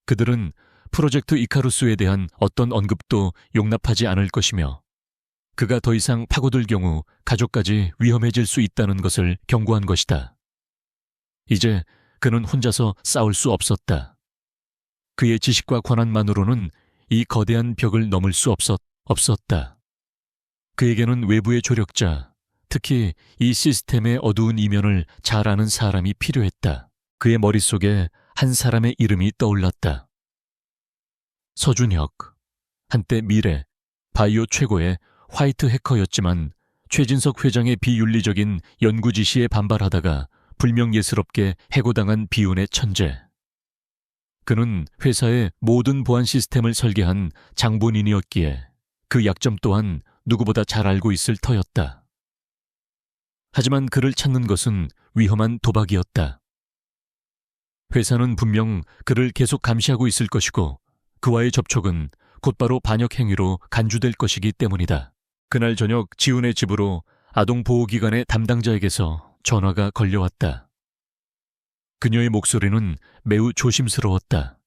그들은 프로젝트 이카루스에 대한 어떤 언급도 용납하지 않을 것이며 그가 더 이상 파고들 경우 가족까지 위험해질 수 있다는 것을 경고한 것이다. 이제 그는 혼자서 싸울 수 없었다. 그의 지식과 권한만으로는 이 거대한 벽을 넘을 수 없었다. 그에게는 외부의 조력자, 특히 이 시스템의 어두운 이면을 잘 아는 사람이 필요했다. 그의 머릿속에 한 사람의 이름이 떠올랐다. 서준혁. 한때 미래, 바이오 최고의 화이트 해커였지만 최진석 회장의 비윤리적인 연구 지시에 반발하다가 불명예스럽게 해고당한 비운의 천재. 그는 회사의 모든 보안 시스템을 설계한 장본인이었기에 그 약점 또한 누구보다 잘 알고 있을 터였다. 하지만 그를 찾는 것은 위험한 도박이었다. 회사는 분명 그를 계속 감시하고 있을 것이고 그와의 접촉은 곧바로 반역 행위로 간주될 것이기 때문이다. 그날 저녁 지훈의 집으로 아동보호기관의 담당자에게서 전화가 걸려왔다. 그녀의 목소리는 매우 조심스러웠다.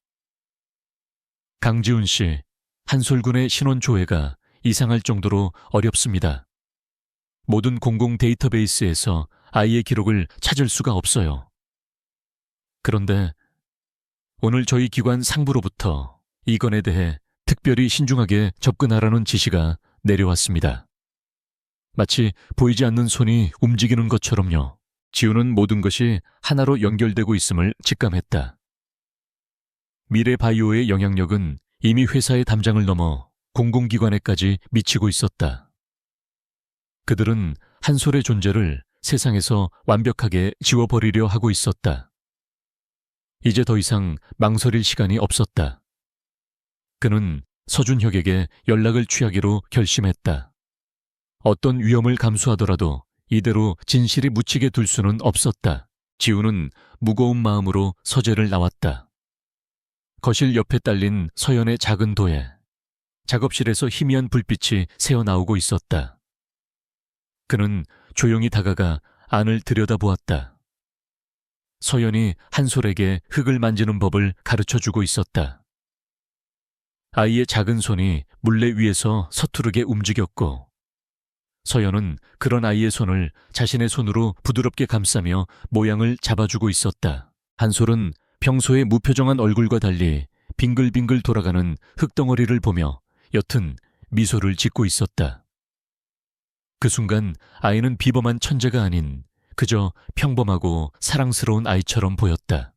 강지훈 씨, 한솔군의 신원 조회가 이상할 정도로 어렵습니다. 모든 공공 데이터베이스에서 아이의 기록을 찾을 수가 없어요. 그런데 오늘 저희 기관 상부로부터 이 건에 대해 특별히 신중하게 접근하라는 지시가 내려왔습니다. 마치 보이지 않는 손이 움직이는 것처럼요. 지훈은 모든 것이 하나로 연결되고 있음을 직감했다. 미래바이오의 영향력은 이미 회사의 담장을 넘어 공공기관에까지 미치고 있었다. 그들은 한솔의 존재를 세상에서 완벽하게 지워버리려 하고 있었다. 이제 더 이상 망설일 시간이 없었다. 그는 서준혁에게 연락을 취하기로 결심했다. 어떤 위험을 감수하더라도 이대로 진실이 묻히게 둘 수는 없었다. 지훈은 무거운 마음으로 서재를 나왔다. 거실 옆에 딸린 서연의 작은 도에 작업실에서 희미한 불빛이 새어나오고 있었다. 그는 조용히 다가가 안을 들여다보았다. 서연이 한솔에게 흙을 만지는 법을 가르쳐주고 있었다. 아이의 작은 손이 물레 위에서 서투르게 움직였고 서연은 그런 아이의 손을 자신의 손으로 부드럽게 감싸며 모양을 잡아주고 있었다. 한솔은 평소의 무표정한 얼굴과 달리 빙글빙글 돌아가는 흙덩어리를 보며 옅은 미소를 짓고 있었다. 그 순간 아이는 비범한 천재가 아닌 그저 평범하고 사랑스러운 아이처럼 보였다.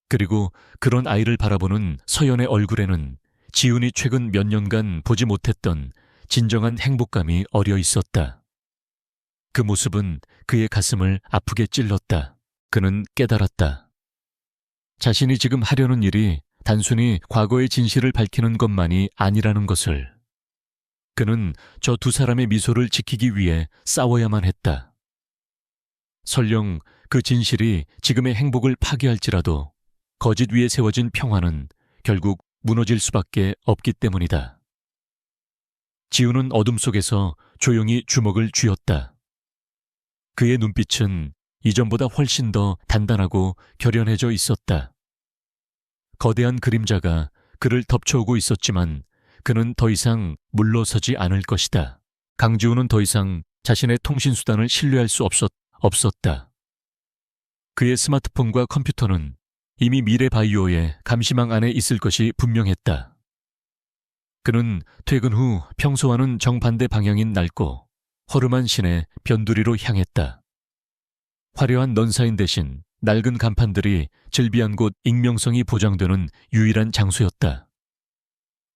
그리고 그런 아이를 바라보는 서연의 얼굴에는 지훈이 최근 몇 년간 보지 못했던 진정한 행복감이 어려 있었다. 그 모습은 그의 가슴을 아프게 찔렀다. 그는 깨달았다. 자신이 지금 하려는 일이 단순히 과거의 진실을 밝히는 것만이 아니라는 것을. 그는 저 두 사람의 미소를 지키기 위해 싸워야만 했다. 설령 그 진실이 지금의 행복을 파괴할지라도 거짓 위에 세워진 평화는 결국 무너질 수밖에 없기 때문이다. 지훈은 어둠 속에서 조용히 주먹을 쥐었다. 그의 눈빛은 이전보다 훨씬 더 단단하고 결연해져 있었다. 거대한 그림자가 그를 덮쳐오고 있었지만 그는 더 이상 물러서지 않을 것이다. 강지훈은 더 이상 자신의 통신수단을 신뢰할 수 없었다. 그의 스마트폰과 컴퓨터는 이미 미래바이오의 감시망 안에 있을 것이 분명했다. 그는 퇴근 후 평소와는 정반대 방향인 낡고 허름한 시내 변두리로 향했다. 화려한 넌사인 대신 낡은 간판들이 즐비한 곳 익명성이 보장되는 유일한 장소였다.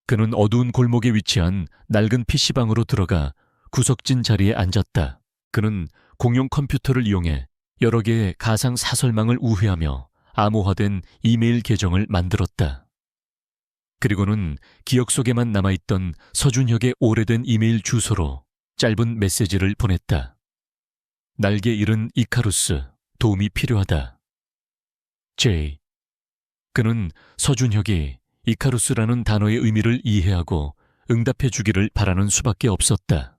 그는 어두운 골목에 위치한 낡은 PC방으로 들어가 구석진 자리에 앉았다. 그는 공용 컴퓨터를 이용해 여러 개의 가상 사설망을 우회하며 암호화된 이메일 계정을 만들었다. 그리고는 기억 속에만 남아있던 서준혁의 오래된 이메일 주소로 짧은 메시지를 보냈다. 날개 잃은 이카루스, 도움이 필요하다. J. 그는 서준혁이 이카루스라는 단어의 의미를 이해하고 응답해 주기를 바라는 수밖에 없었다.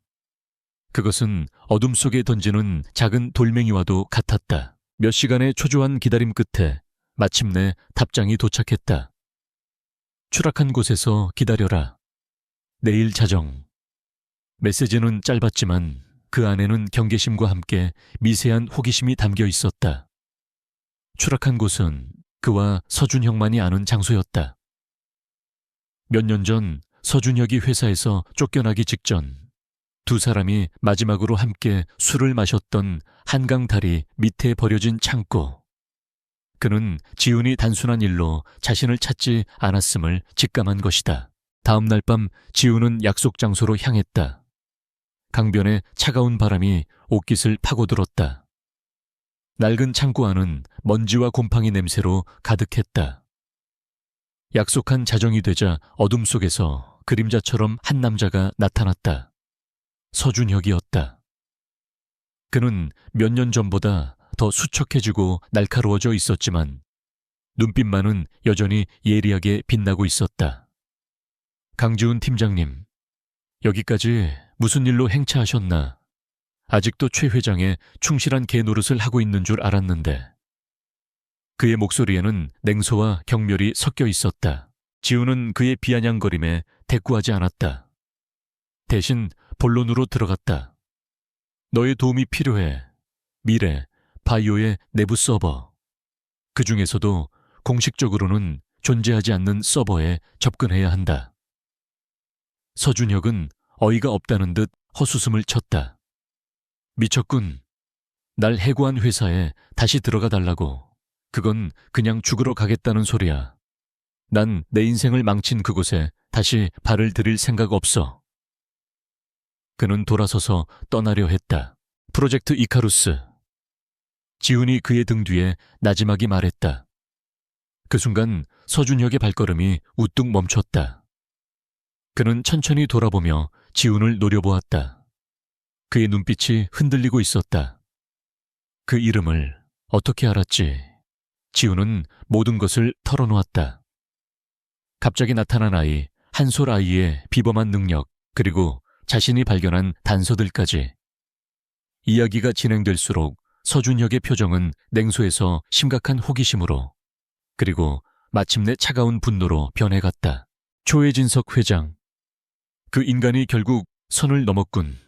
그것은 어둠 속에 던지는 작은 돌멩이와도 같았다. 몇 시간의 초조한 기다림 끝에 마침내 답장이 도착했다. 추락한 곳에서 기다려라. 내일 자정. 메시지는 짧았지만 그 안에는 경계심과 함께 미세한 호기심이 담겨 있었다. 추락한 곳은 그와 서준혁만이 아는 장소였다. 몇 년 전 서준혁이 회사에서 쫓겨나기 직전 두 사람이 마지막으로 함께 술을 마셨던 한강 다리 밑에 버려진 창고. 그는 지훈이 단순한 일로 자신을 찾지 않았음을 직감한 것이다. 다음 날 밤 지훈은 약속 장소로 향했다. 강변에 차가운 바람이 옷깃을 파고들었다. 낡은 창고 안은 먼지와 곰팡이 냄새로 가득했다. 약속한 자정이 되자 어둠 속에서 그림자처럼 한 남자가 나타났다. 서준혁이었다. 그는 몇 년 전보다 더 수척해지고 날카로워져 있었지만 눈빛만은 여전히 예리하게 빛나고 있었다. 강지훈 팀장님, 여기까지 무슨 일로 행차하셨나? 아직도 최 회장의 충실한 개노릇을 하고 있는 줄 알았는데. 그의 목소리에는 냉소와 경멸이 섞여 있었다. 지훈은 그의 비아냥거림에 대꾸하지 않았다. 대신 본론으로 들어갔다. 너의 도움이 필요해. 미래, 바이오의 내부 서버. 그 중에서도 공식적으로는 존재하지 않는 서버에 접근해야 한다. 서준혁은 어이가 없다는 듯 헛웃음을 쳤다. 미쳤군. 날 해고한 회사에 다시 들어가 달라고. 그건 그냥 죽으러 가겠다는 소리야. 난 내 인생을 망친 그곳에 다시 발을 들일 생각 없어. 그는 돌아서서 떠나려 했다. 프로젝트 이카루스. 지훈이 그의 등 뒤에 나지막이 말했다. 그 순간 서준혁의 발걸음이 우뚝 멈췄다. 그는 천천히 돌아보며 지훈을 노려보았다. 그의 눈빛이 흔들리고 있었다. 그 이름을 어떻게 알았지? 지훈은 모든 것을 털어놓았다. 갑자기 나타난 아이, 한솔 아이의 비범한 능력, 그리고 자신이 발견한 단서들까지. 이야기가 진행될수록 서준혁의 표정은 냉소에서 심각한 호기심으로, 그리고 마침내 차가운 분노로 변해갔다. 초해진석 회장. 그 인간이 결국 선을 넘었군.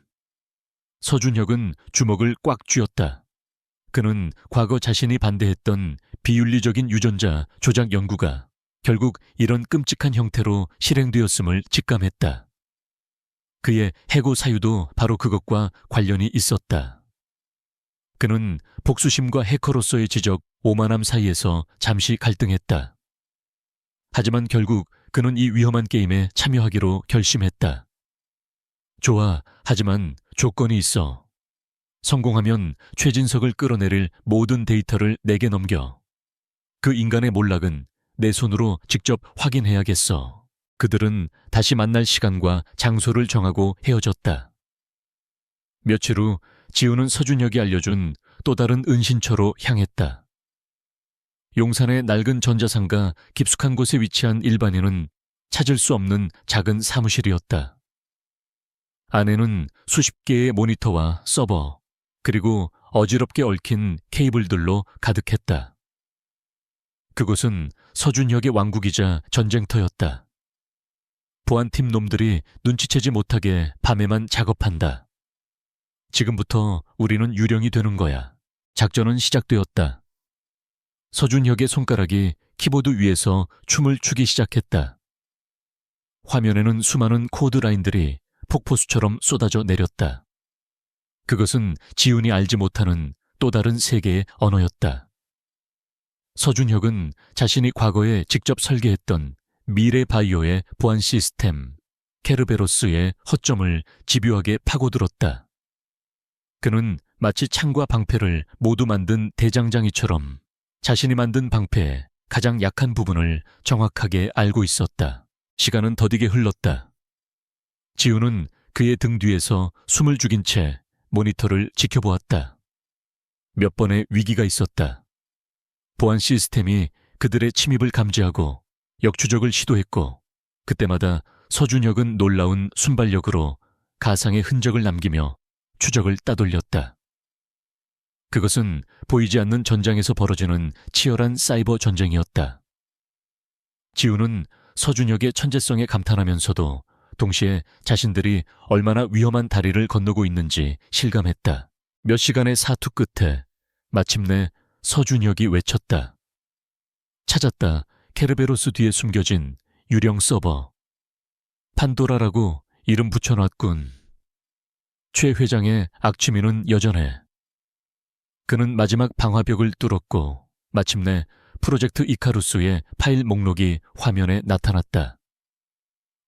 서준혁은 주먹을 꽉 쥐었다. 그는 과거 자신이 반대했던 비윤리적인 유전자 조작 연구가 결국 이런 끔찍한 형태로 실행되었음을 직감했다. 그의 해고 사유도 바로 그것과 관련이 있었다. 그는 복수심과 해커로서의 지적, 오만함 사이에서 잠시 갈등했다. 하지만 결국 그는 이 위험한 게임에 참여하기로 결심했다. 좋아, 하지만 조건이 있어. 성공하면 최진석을 끌어내릴 모든 데이터를 내게 넘겨. 그 인간의 몰락은 내 손으로 직접 확인해야겠어. 그들은 다시 만날 시간과 장소를 정하고 헤어졌다. 며칠 후 지훈은 서준혁이 알려준 또 다른 은신처로 향했다. 용산의 낡은 전자상가 깊숙한 곳에 위치한 일반인은 찾을 수 없는 작은 사무실이었다. 안에는 수십 개의 모니터와 서버, 그리고 어지럽게 얽힌 케이블들로 가득했다. 그곳은 서준혁의 왕국이자 전쟁터였다. 보안팀 놈들이 눈치채지 못하게 밤에만 작업한다. 지금부터 우리는 유령이 되는 거야. 작전은 시작되었다. 서준혁의 손가락이 키보드 위에서 춤을 추기 시작했다. 화면에는 수많은 코드 라인들이 폭포수처럼 쏟아져 내렸다. 그것은 지훈이 알지 못하는 또 다른 세계의 언어였다. 서준혁은 자신이 과거에 직접 설계했던 미래 바이오의 보안 시스템, 케르베로스의 허점을 집요하게 파고들었다. 그는 마치 창과 방패를 모두 만든 대장장이처럼 자신이 만든 방패의 가장 약한 부분을 정확하게 알고 있었다. 시간은 더디게 흘렀다. 지훈은 그의 등 뒤에서 숨을 죽인 채 모니터를 지켜보았다. 몇 번의 위기가 있었다. 보안 시스템이 그들의 침입을 감지하고 역추적을 시도했고, 그때마다 서준혁은 놀라운 순발력으로 가상의 흔적을 남기며 추적을 따돌렸다. 그것은 보이지 않는 전장에서 벌어지는 치열한 사이버 전쟁이었다. 지훈은 서준혁의 천재성에 감탄하면서도 동시에 자신들이 얼마나 위험한 다리를 건너고 있는지 실감했다. 몇 시간의 사투 끝에 마침내 서준혁이 외쳤다. 찾았다. 케르베로스 뒤에 숨겨진 유령 서버. 판도라라고 이름 붙여놨군. 최 회장의 악취미는 여전해. 그는 마지막 방화벽을 뚫었고 마침내 프로젝트 이카루스의 파일 목록이 화면에 나타났다.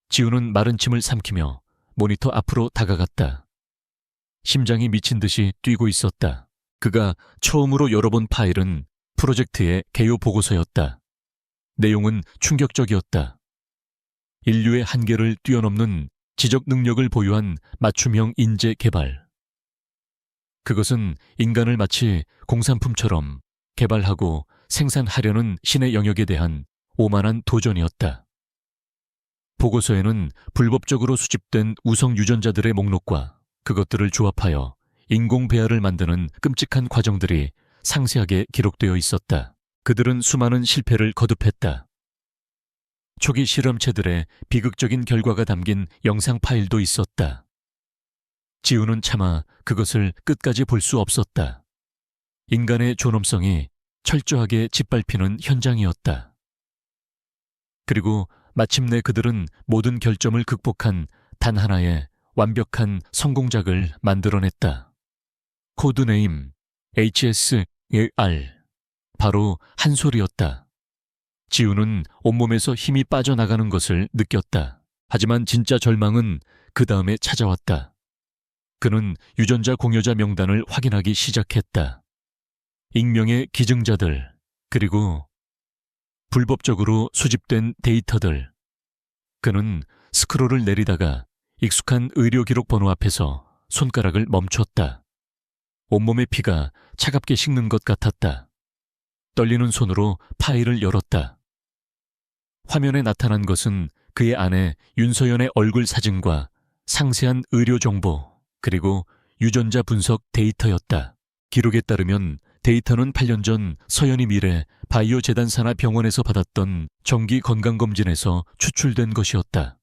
지우는 마른 침을 삼키며 모니터 앞으로 다가갔다. 심장이 미친 듯이 뛰고 있었다. 그가 처음으로 열어본 파일은 프로젝트의 개요 보고서였다. 내용은 충격적이었다. 인류의 한계를 뛰어넘는 지적 능력을 보유한 맞춤형 인재 개발. 그것은 인간을 마치 공산품처럼 개발하고 생산하려는 신의 영역에 대한 오만한 도전이었다. 보고서에는 불법적으로 수집된 우성 유전자들의 목록과 그것들을 조합하여 인공배아를 만드는 끔찍한 과정들이 상세하게 기록되어 있었다. 그들은 수많은 실패를 거듭했다. 초기 실험체들의 비극적인 결과가 담긴 영상 파일도 있었다. 지우는 차마 그것을 끝까지 볼 수 없었다. 인간의 존엄성이 철저하게 짓밟히는 현장이었다. 그리고 마침내 그들은 모든 결점을 극복한 단 하나의 완벽한 성공작을 만들어냈다. 코드네임 HSAR. 바로 한솔이었다. 지우는 온몸에서 힘이 빠져나가는 것을 느꼈다. 하지만 진짜 절망은 그 다음에 찾아왔다. 그는 유전자 공여자 명단을 확인하기 시작했다. 익명의 기증자들, 그리고 불법적으로 수집된 데이터들. 그는 스크롤을 내리다가 익숙한 의료 기록 번호 앞에서 손가락을 멈췄다. 온몸의 피가 차갑게 식는 것 같았다. 떨리는 손으로 파일을 열었다. 화면에 나타난 것은 그의 아내 윤서연의 얼굴 사진과 상세한 의료 정보, 그리고 유전자 분석 데이터였다. 기록에 따르면 데이터는 8년 전 서연이 미래 바이오 재단 산하 병원에서 받았던 정기 건강검진에서 추출된 것이었다.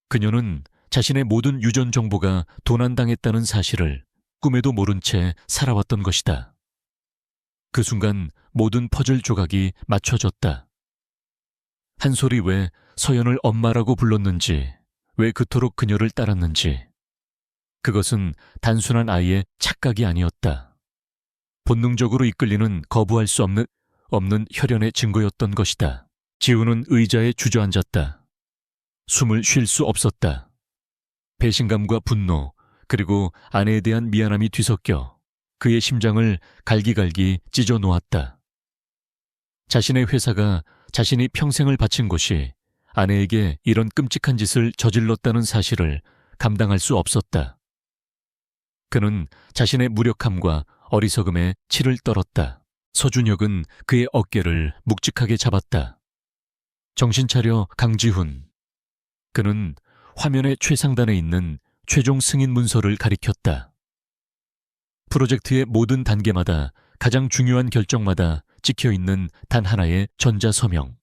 그녀는 자신의 모든 유전 정보가 도난당했다는 사실을 꿈에도 모른 채 살아왔던 것이다. 그 순간 모든 퍼즐 조각이 맞춰졌다. 한솔이 왜 서연을 엄마라고 불렀는지, 왜 그토록 그녀를 따랐는지. 그것은 단순한 아이의 착각이 아니었다. 본능적으로 이끌리는 거부할 수 없는 혈연의 증거였던 것이다. 지우는 의자에 주저앉았다. 숨을 쉴 수 없었다. 배신감과 분노, 그리고 아내에 대한 미안함이 뒤섞여 그의 심장을 갈기갈기 찢어 놓았다. 자신의 회사가 자신이 평생을 바친 곳이 아내에게 이런 끔찍한 짓을 저질렀다는 사실을 감당할 수 없었다. 그는 자신의 무력함과 어리석음에 치를 떨었다. 서준혁은 그의 어깨를 묵직하게 잡았다. 정신 차려, 강지훈. 그는 화면의 최상단에 있는 최종 승인 문서를 가리켰다. 프로젝트의 모든 단계마다 가장 중요한 결정마다 찍혀있는 단 하나의 전자서명.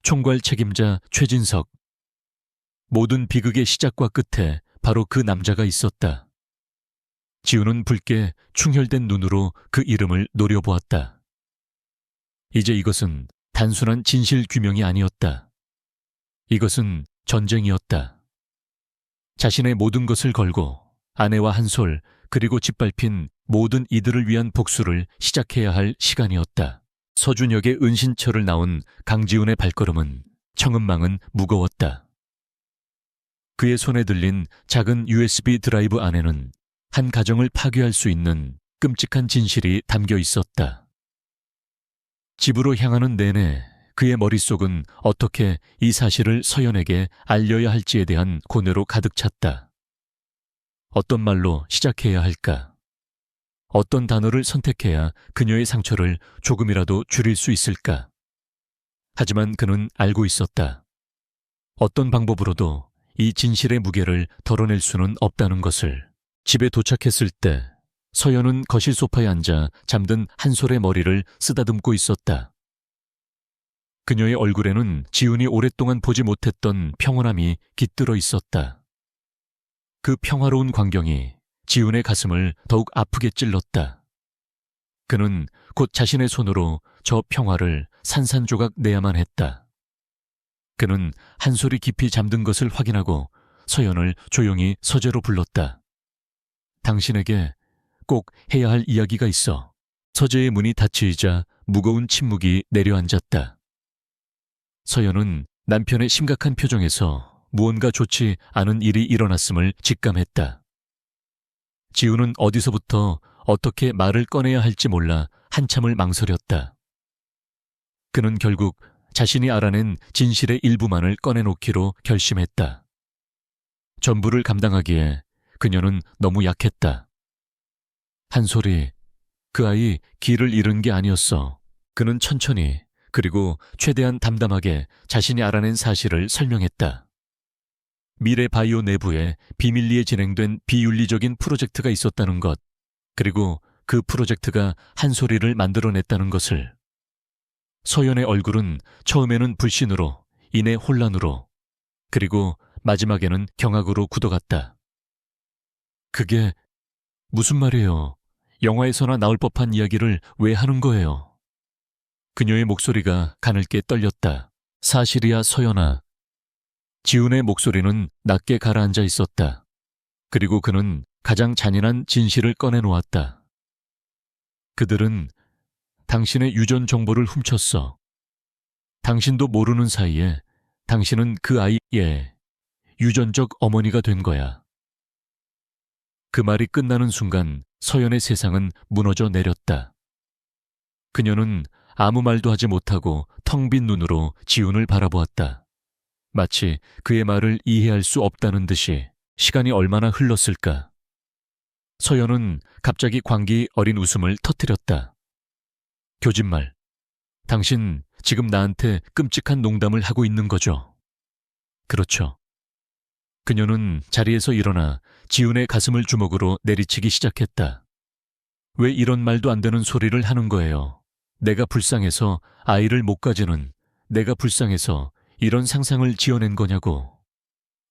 총괄 책임자 최진석. 모든 비극의 시작과 끝에 바로 그 남자가 있었다. 지우는 붉게 충혈된 눈으로 그 이름을 노려보았다. 이제 이것은 단순한 진실 규명이 아니었다. 이것은 전쟁이었다. 자신의 모든 것을 걸고 아내와 한솔, 그리고 짓밟힌 모든 이들을 위한 복수를 시작해야 할 시간이었다. 서준혁의 은신처를 나온 강지훈의 발걸음은 청음망은 무거웠다. 그의 손에 들린 작은 USB 드라이브 안에는 한 가정을 파괴할 수 있는 끔찍한 진실이 담겨 있었다. 집으로 향하는 내내 그의 머릿속은 어떻게 이 사실을 서연에게 알려야 할지에 대한 고뇌로 가득 찼다. 어떤 말로 시작해야 할까? 어떤 단어를 선택해야 그녀의 상처를 조금이라도 줄일 수 있을까? 하지만 그는 알고 있었다. 어떤 방법으로도 이 진실의 무게를 덜어낼 수는 없다는 것을. 집에 도착했을 때 서연은 거실 소파에 앉아 잠든 한솔의 머리를 쓰다듬고 있었다. 그녀의 얼굴에는 지훈이 오랫동안 보지 못했던 평온함이 깃들어 있었다. 그 평화로운 광경이 지훈의 가슴을 더욱 아프게 찔렀다. 그는 곧 자신의 손으로 저 평화를 산산조각 내야만 했다. 그는 한 소리 깊이 잠든 것을 확인하고 서연을 조용히 서재로 불렀다. 당신에게 꼭 해야 할 이야기가 있어. 서재의 문이 닫히자 무거운 침묵이 내려앉았다. 서연은 남편의 심각한 표정에서 무언가 좋지 않은 일이 일어났음을 직감했다. 지훈은 어디서부터 어떻게 말을 꺼내야 할지 몰라 한참을 망설였다. 그는 결국 자신이 알아낸 진실의 일부만을 꺼내놓기로 결심했다. 전부를 감당하기에 그녀는 너무 약했다. 한 소리, 그 아이 길을 잃은 게 아니었어. 그는 천천히 그리고 최대한 담담하게 자신이 알아낸 사실을 설명했다. 미래 바이오 내부에 비밀리에 진행된 비윤리적인 프로젝트가 있었다는 것, 그리고 그 프로젝트가 한 소리를 만들어냈다는 것을. 서연의 얼굴은 처음에는 불신으로, 이내 혼란으로, 그리고 마지막에는 경악으로 굳어갔다. 그게 무슨 말이에요? 영화에서나 나올 법한 이야기를 왜 하는 거예요? 그녀의 목소리가 가늘게 떨렸다. 사실이야, 서연아. 지훈의 목소리는 낮게 가라앉아 있었다. 그리고 그는 가장 잔인한 진실을 꺼내놓았다. 그들은 당신의 유전 정보를 훔쳤어. 당신도 모르는 사이에 당신은 그 아이의 유전적 어머니가 된 거야. 그 말이 끝나는 순간 서연의 세상은 무너져 내렸다. 그녀는 아무 말도 하지 못하고 텅 빈 눈으로 지훈을 바라보았다. 마치 그의 말을 이해할 수 없다는 듯이. 시간이 얼마나 흘렀을까? 서연은 갑자기 광기 어린 웃음을 터뜨렸다. 교진말, 당신 지금 나한테 끔찍한 농담을 하고 있는 거죠? 그렇죠. 그녀는 자리에서 일어나 지훈의 가슴을 주먹으로 내리치기 시작했다. 왜 이런 말도 안 되는 소리를 하는 거예요? 내가 불쌍해서 아이를 못 가지는, 내가 불쌍해서 이런 상상을 지어낸 거냐고.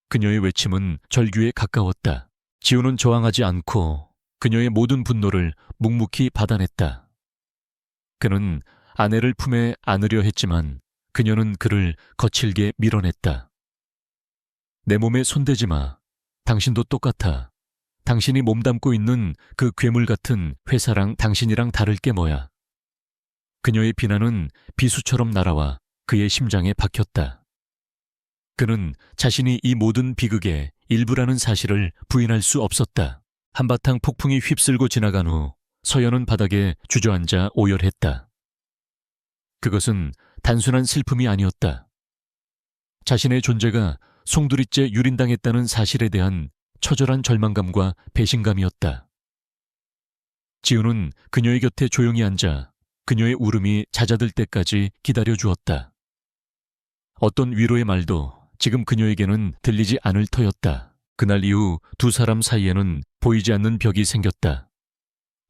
그녀의 외침은 절규에 가까웠다. 지훈은 저항하지 않고 그녀의 모든 분노를 묵묵히 받아냈다. 그는 아내를 품에 안으려 했지만 그녀는 그를 거칠게 밀어냈다. 내 몸에 손대지 마. 당신도 똑같아. 당신이 몸담고 있는 그 괴물 같은 회사랑 당신이랑 다를 게 뭐야. 그녀의 비난은 비수처럼 날아와 그의 심장에 박혔다. 그는 자신이 이 모든 비극의 일부라는 사실을 부인할 수 없었다. 한바탕 폭풍이 휩쓸고 지나간 후 서연은 바닥에 주저앉아 오열했다. 그것은 단순한 슬픔이 아니었다. 자신의 존재가 송두리째 유린당했다는 사실에 대한 처절한 절망감과 배신감이었다. 지훈은 그녀의 곁에 조용히 앉아 그녀의 울음이 잦아들 때까지 기다려주었다. 어떤 위로의 말도 지금 그녀에게는 들리지 않을 터였다. 그날 이후 두 사람 사이에는 보이지 않는 벽이 생겼다.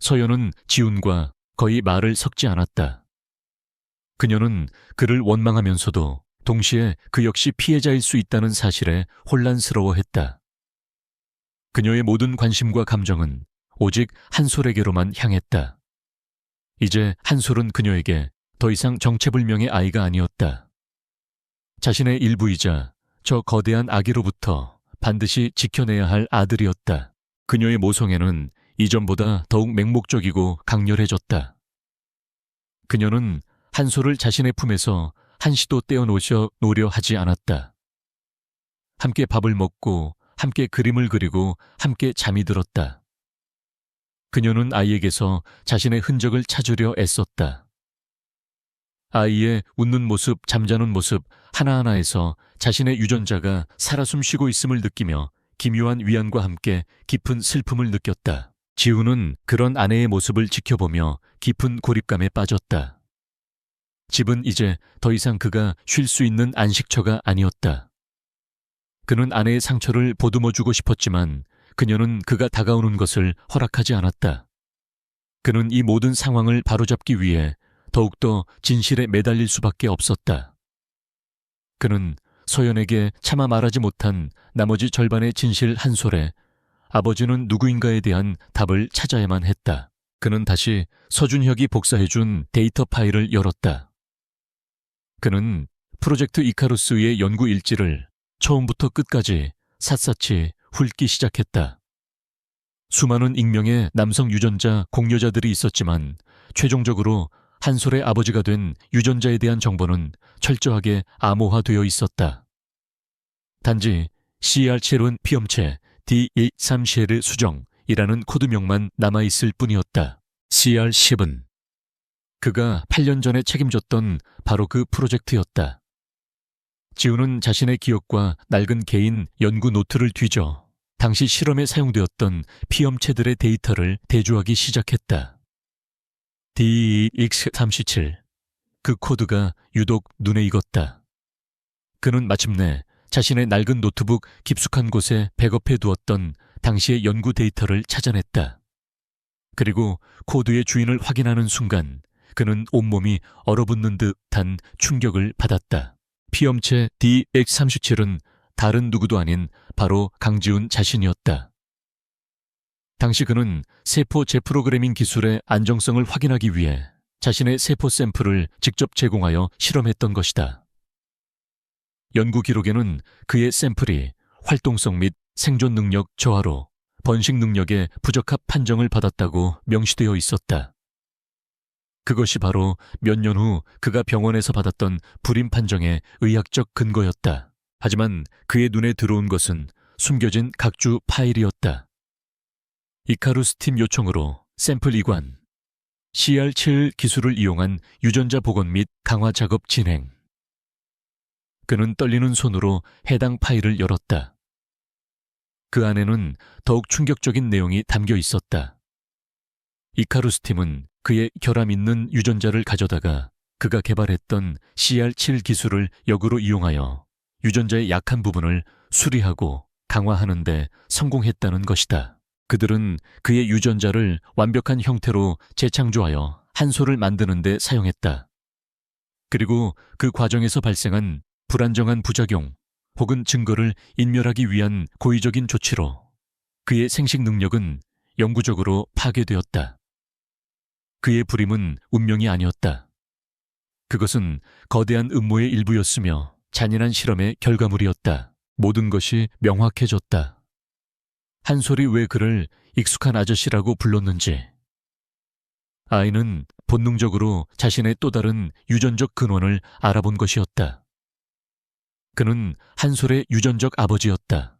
서연은 지훈과 거의 말을 섞지 않았다. 그녀는 그를 원망하면서도 동시에 그 역시 피해자일 수 있다는 사실에 혼란스러워했다. 그녀의 모든 관심과 감정은 오직 한솔에게로만 향했다. 이제 한솔은 그녀에게 더 이상 정체불명의 아이가 아니었다. 자신의 일부이자 저 거대한 아기로부터 반드시 지켜내야 할 아들이었다. 그녀의 모성애는 이전보다 더욱 맹목적이고 강렬해졌다. 그녀는 한솔을 자신의 품에서 한시도 떼어놓으려 노려 하지 않았다. 함께 밥을 먹고 함께 그림을 그리고 함께 잠이 들었다. 그녀는 아이에게서 자신의 흔적을 찾으려 애썼다. 아이의 웃는 모습, 잠자는 모습 하나하나에서 자신의 유전자가 살아 숨쉬고 있음을 느끼며 기묘한 위안과 함께 깊은 슬픔을 느꼈다. 지훈은 그런 아내의 모습을 지켜보며 깊은 고립감에 빠졌다. 집은 이제 더 이상 그가 쉴 수 있는 안식처가 아니었다. 그는 아내의 상처를 보듬어주고 싶었지만 그녀는 그가 다가오는 것을 허락하지 않았다. 그는 이 모든 상황을 바로잡기 위해 더욱더 진실에 매달릴 수밖에 없었다. 그는 서연에게 차마 말하지 못한 나머지 절반의 진실 한 솔에 아버지는 누구인가에 대한 답을 찾아야만 했다. 그는 다시 서준혁이 복사해준 데이터 파일을 열었다. 그는 프로젝트 이카루스의 연구 일지를 처음부터 끝까지 샅샅이 훑기 시작했다. 수많은 익명의 남성 유전자 공여자들이 있었지만 최종적으로 한솔의 아버지가 된 유전자에 대한 정보는 철저하게 암호화되어 있었다. 단지 CR7은 피험체 D137 수정이라는 코드명만 남아있을 뿐이었다. CR10은 그가 8년 전에 책임졌던 바로 그 프로젝트였다. 지우는 자신의 기억과 낡은 개인 연구 노트를 뒤져 당시 실험에 사용되었던 피험체들의 데이터를 대조하기 시작했다. DX37. 그 코드가 유독 눈에 익었다. 그는 마침내 자신의 낡은 노트북 깊숙한 곳에 백업해 두었던 당시의 연구 데이터를 찾아냈다. 그리고 코드의 주인을 확인하는 순간 그는 온몸이 얼어붙는 듯한 충격을 받았다. 피험체 DX37은 다른 누구도 아닌 바로 강지훈 자신이었다. 당시 그는 세포 재프로그래밍 기술의 안정성을 확인하기 위해 자신의 세포 샘플을 직접 제공하여 실험했던 것이다. 연구 기록에는 그의 샘플이 활동성 및 생존 능력 저하로 번식 능력에 부적합 판정을 받았다고 명시되어 있었다. 그것이 바로 몇 년 후 그가 병원에서 받았던 불임 판정의 의학적 근거였다. 하지만 그의 눈에 들어온 것은 숨겨진 각주 파일이었다. 이카루스 팀 요청으로 샘플 이관, CR7 기술을 이용한 유전자 복원 및 강화 작업 진행. 그는 떨리는 손으로 해당 파일을 열었다. 그 안에는 더욱 충격적인 내용이 담겨 있었다. 이카루스 팀은 그의 결함 있는 유전자를 가져다가 그가 개발했던 CR7 기술을 역으로 이용하여 유전자의 약한 부분을 수리하고 강화하는 데 성공했다는 것이다. 그들은 그의 유전자를 완벽한 형태로 재창조하여 한솔을 만드는 데 사용했다. 그리고 그 과정에서 발생한 불안정한 부작용 혹은 증거를 인멸하기 위한 고의적인 조치로 그의 생식 능력은 영구적으로 파괴되었다. 그의 불임은 운명이 아니었다. 그것은 거대한 음모의 일부였으며 잔인한 실험의 결과물이었다. 모든 것이 명확해졌다. 한솔이 왜 그를 익숙한 아저씨라고 불렀는지. 아이는 본능적으로 자신의 또 다른 유전적 근원을 알아본 것이었다. 그는 한솔의 유전적 아버지였다.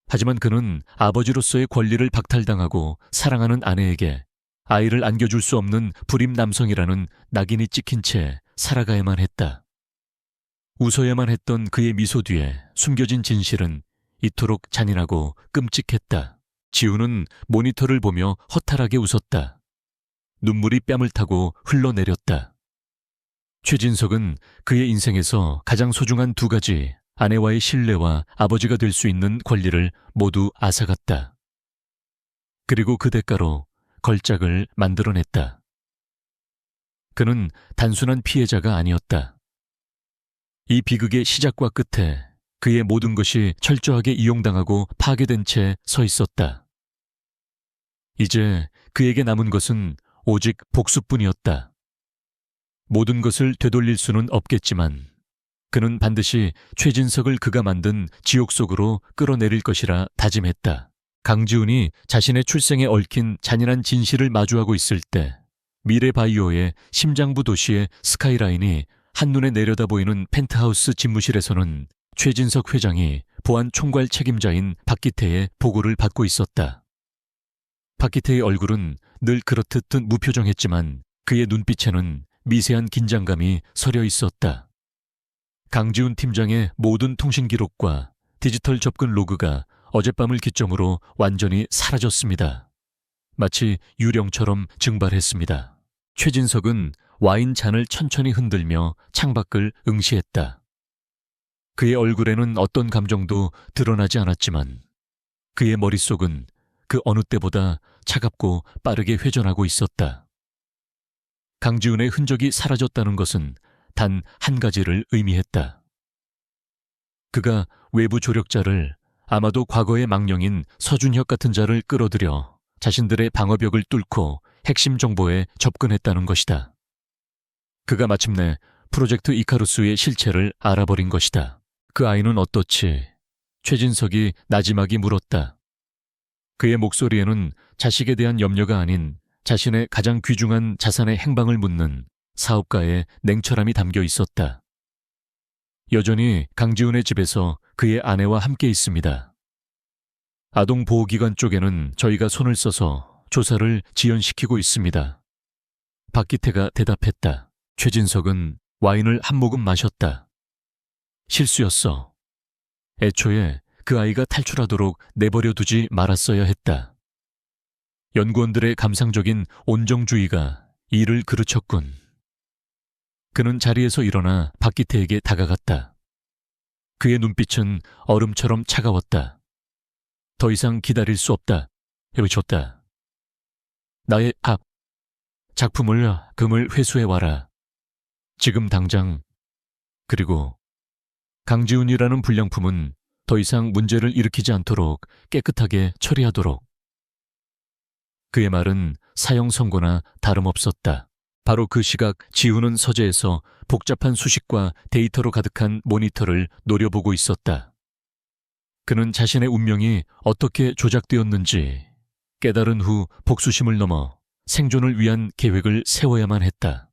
하지만 그는 아버지로서의 권리를 박탈당하고 사랑하는 아내에게 아이를 안겨줄 수 없는 불임 남성이라는 낙인이 찍힌 채 살아가야만 했다. 웃어야만 했던 그의 미소 뒤에 숨겨진 진실은 이토록 잔인하고 끔찍했다. 지우는 모니터를 보며 허탈하게 웃었다. 눈물이 뺨을 타고 흘러내렸다. 최진석은 그의 인생에서 가장 소중한 두 가지, 아내와의 신뢰와 아버지가 될 수 있는 권리를 모두 앗아갔다. 그리고 그 대가로 걸작을 만들어냈다. 그는 단순한 피해자가 아니었다. 이 비극의 시작과 끝에 그의 모든 것이 철저하게 이용당하고 파괴된 채 서 있었다. 이제 그에게 남은 것은 오직 복수뿐이었다. 모든 것을 되돌릴 수는 없겠지만 그는 반드시 최진석을 그가 만든 지옥 속으로 끌어내릴 것이라 다짐했다. 강지훈이 자신의 출생에 얽힌 잔인한 진실을 마주하고 있을 때 미래바이오의 심장부 도시의 스카이라인이 한눈에 내려다 보이는 펜트하우스 집무실에서는 최진석 회장이 보안 총괄 책임자인 박기태의 보고를 받고 있었다. 박기태의 얼굴은 늘 그렇듯 무표정했지만 그의 눈빛에는 미세한 긴장감이 서려 있었다. 강지훈 팀장의 모든 통신 기록과 디지털 접근 로그가 어젯밤을 기점으로 완전히 사라졌습니다. 마치 유령처럼 증발했습니다. 최진석은 와인 잔을 천천히 흔들며 창밖을 응시했다. 그의 얼굴에는 어떤 감정도 드러나지 않았지만 그의 머릿속은 그 어느 때보다 차갑고 빠르게 회전하고 있었다. 강지훈의 흔적이 사라졌다는 것은 단 한 가지를 의미했다. 그가 외부 조력자를, 아마도 과거의 망령인 서준혁 같은 자를 끌어들여 자신들의 방어벽을 뚫고 핵심 정보에 접근했다는 것이다. 그가 마침내 프로젝트 이카루스의 실체를 알아버린 것이다. 그 아이는 어떻지? 최진석이 나지막이 물었다. 그의 목소리에는 자식에 대한 염려가 아닌 자신의 가장 귀중한 자산의 행방을 묻는 사업가의 냉철함이 담겨 있었다. 여전히 강지훈의 집에서 그의 아내와 함께 있습니다. 아동보호기관 쪽에는 저희가 손을 써서 조사를 지연시키고 있습니다. 박기태가 대답했다. 최진석은 와인을 한 모금 마셨다. 실수였어. 애초에 그 아이가 탈출하도록 내버려 두지 말았어야 했다. 연구원들의 감상적인 온정주의가 이를 그르쳤군. 그는 자리에서 일어나 박기태에게 다가갔다. 그의 눈빛은 얼음처럼 차가웠다. 더 이상 기다릴 수 없다. 외쳤다. 나의 작품을 금을 회수해와라. 지금 당장. 그리고 강지훈이라는 불량품은 더 이상 문제를 일으키지 않도록 깨끗하게 처리하도록. 그의 말은 사형 선고나 다름없었다. 바로 그 시각 지훈은 서재에서 복잡한 수식과 데이터로 가득한 모니터를 노려보고 있었다. 그는 자신의 운명이 어떻게 조작되었는지 깨달은 후 복수심을 넘어 생존을 위한 계획을 세워야만 했다.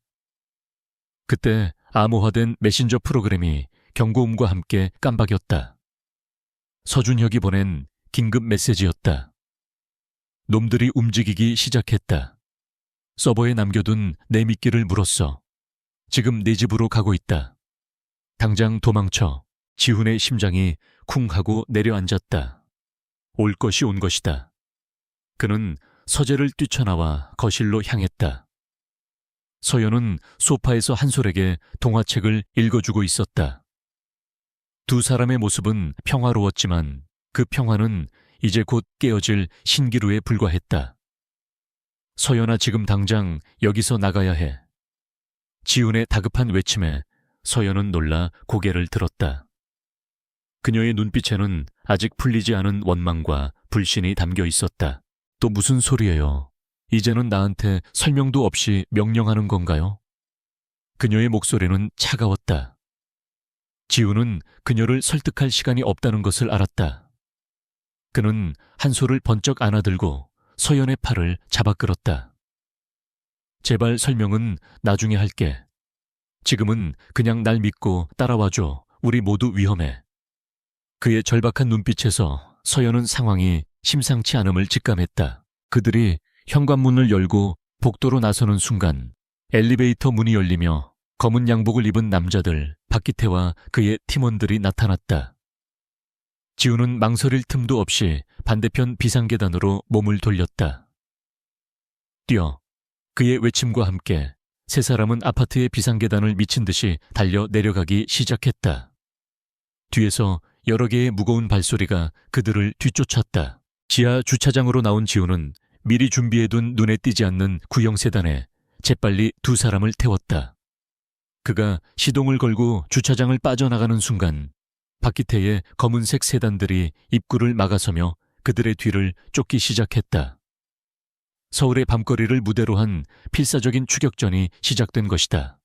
그때 암호화된 메신저 프로그램이 경고음과 함께 깜박였다. 서준혁이 보낸 긴급 메시지였다. 놈들이 움직이기 시작했다. 서버에 남겨둔 내 미끼를 물었어. 지금 네 집으로 가고 있다. 당장 도망쳐. 지훈의 심장이 쿵 하고 내려앉았다. 올 것이 온 것이다. 그는 서재를 뛰쳐나와 거실로 향했다. 서연은 소파에서 한솔에게 동화책을 읽어주고 있었다. 두 사람의 모습은 평화로웠지만 그 평화는 이제 곧 깨어질 신기루에 불과했다. 서연아, 지금 당장 여기서 나가야 해. 지훈의 다급한 외침에 서연은 놀라 고개를 들었다. 그녀의 눈빛에는 아직 풀리지 않은 원망과 불신이 담겨 있었다. 또 무슨 소리예요? 이제는 나한테 설명도 없이 명령하는 건가요? 그녀의 목소리는 차가웠다. 지훈은 그녀를 설득할 시간이 없다는 것을 알았다. 그는 한솔을 번쩍 안아들고 서연의 팔을 잡아 끌었다. 제발 설명은 나중에 할게. 지금은 그냥 날 믿고 따라와줘. 우리 모두 위험해. 그의 절박한 눈빛에서 서연은 상황이 심상치 않음을 직감했다. 그들이 현관문을 열고 복도로 나서는 순간 엘리베이터 문이 열리며 검은 양복을 입은 남자들 박기태와 그의 팀원들이 나타났다. 지훈은 망설일 틈도 없이 반대편 비상계단으로 몸을 돌렸다. 뛰어. 그의 외침과 함께 세 사람은 아파트의 비상계단을 미친 듯이 달려 내려가기 시작했다. 뒤에서 여러 개의 무거운 발소리가 그들을 뒤쫓았다. 지하 주차장으로 나온 지훈은 미리 준비해둔 눈에 띄지 않는 구형 세단에 재빨리 두 사람을 태웠다. 그가 시동을 걸고 주차장을 빠져나가는 순간 박기태의 검은색 세단들이 입구를 막아서며 그들의 뒤를 쫓기 시작했다. 서울의 밤거리를 무대로 한 필사적인 추격전이 시작된 것이다.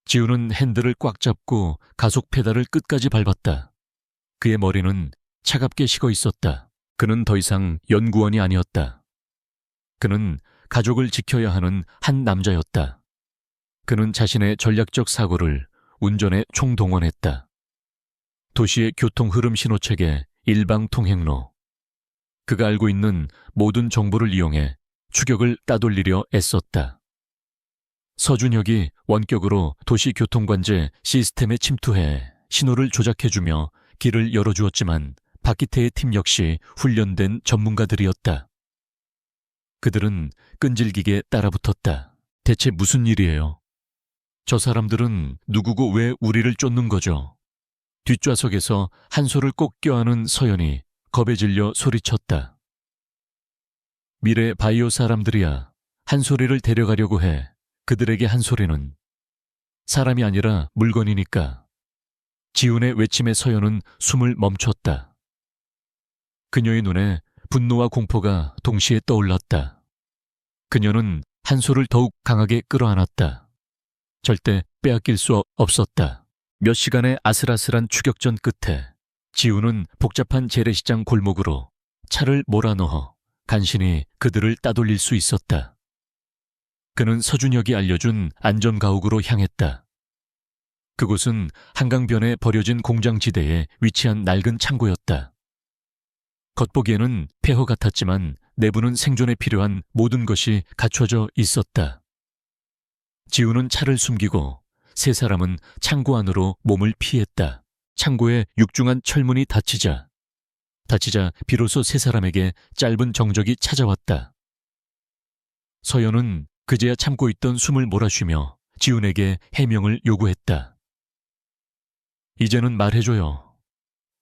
지훈은 핸들을 꽉 잡고 가속 페달을 끝까지 밟았다. 그의 머리는 차갑게 식어 있었다. 그는 더 이상 연구원이 아니었다. 그는 가족을 지켜야 하는 한 남자였다. 그는 자신의 전략적 사고를 운전에 총동원했다. 도시의 교통 흐름 신호책의 일방 통행로. 그가 알고 있는 모든 정보를 이용해 추격을 따돌리려 애썼다. 서준혁이 원격으로 도시교통관제 시스템에 침투해 신호를 조작해주며 길을 열어주었지만 박기태의 팀 역시 훈련된 전문가들이었다. 그들은 끈질기게 따라붙었다. 대체 무슨 일이에요? 저 사람들은 누구고 왜 우리를 쫓는 거죠? 뒷좌석에서 한솔을 꼭 껴안은 서연이 겁에 질려 소리쳤다. 미래 바이오 사람들이야. 한솔이를 데려가려고 해. 그들에게 한솔이는 사람이 아니라 물건이니까. 지훈의 외침에 서연은 숨을 멈췄다. 그녀의 눈에 분노와 공포가 동시에 떠올랐다. 그녀는 한솔을 더욱 강하게 끌어안았다. 절대 빼앗길 수 없었다. 몇 시간의 아슬아슬한 추격전 끝에 지훈은 복잡한 재래시장 골목으로 차를 몰아넣어 간신히 그들을 따돌릴 수 있었다. 그는 서준혁이 알려준 안전가옥으로 향했다. 그곳은 한강변에 버려진 공장지대에 위치한 낡은 창고였다. 겉보기에는 폐허 같았지만 내부는 생존에 필요한 모든 것이 갖춰져 있었다. 지훈은 차를 숨기고 세 사람은 창고 안으로 몸을 피했다. 창고에 육중한 철문이 닫히자 비로소 세 사람에게 짧은 정적이 찾아왔다. 서연은 그제야 참고 있던 숨을 몰아쉬며 지훈에게 해명을 요구했다. 이제는 말해줘요.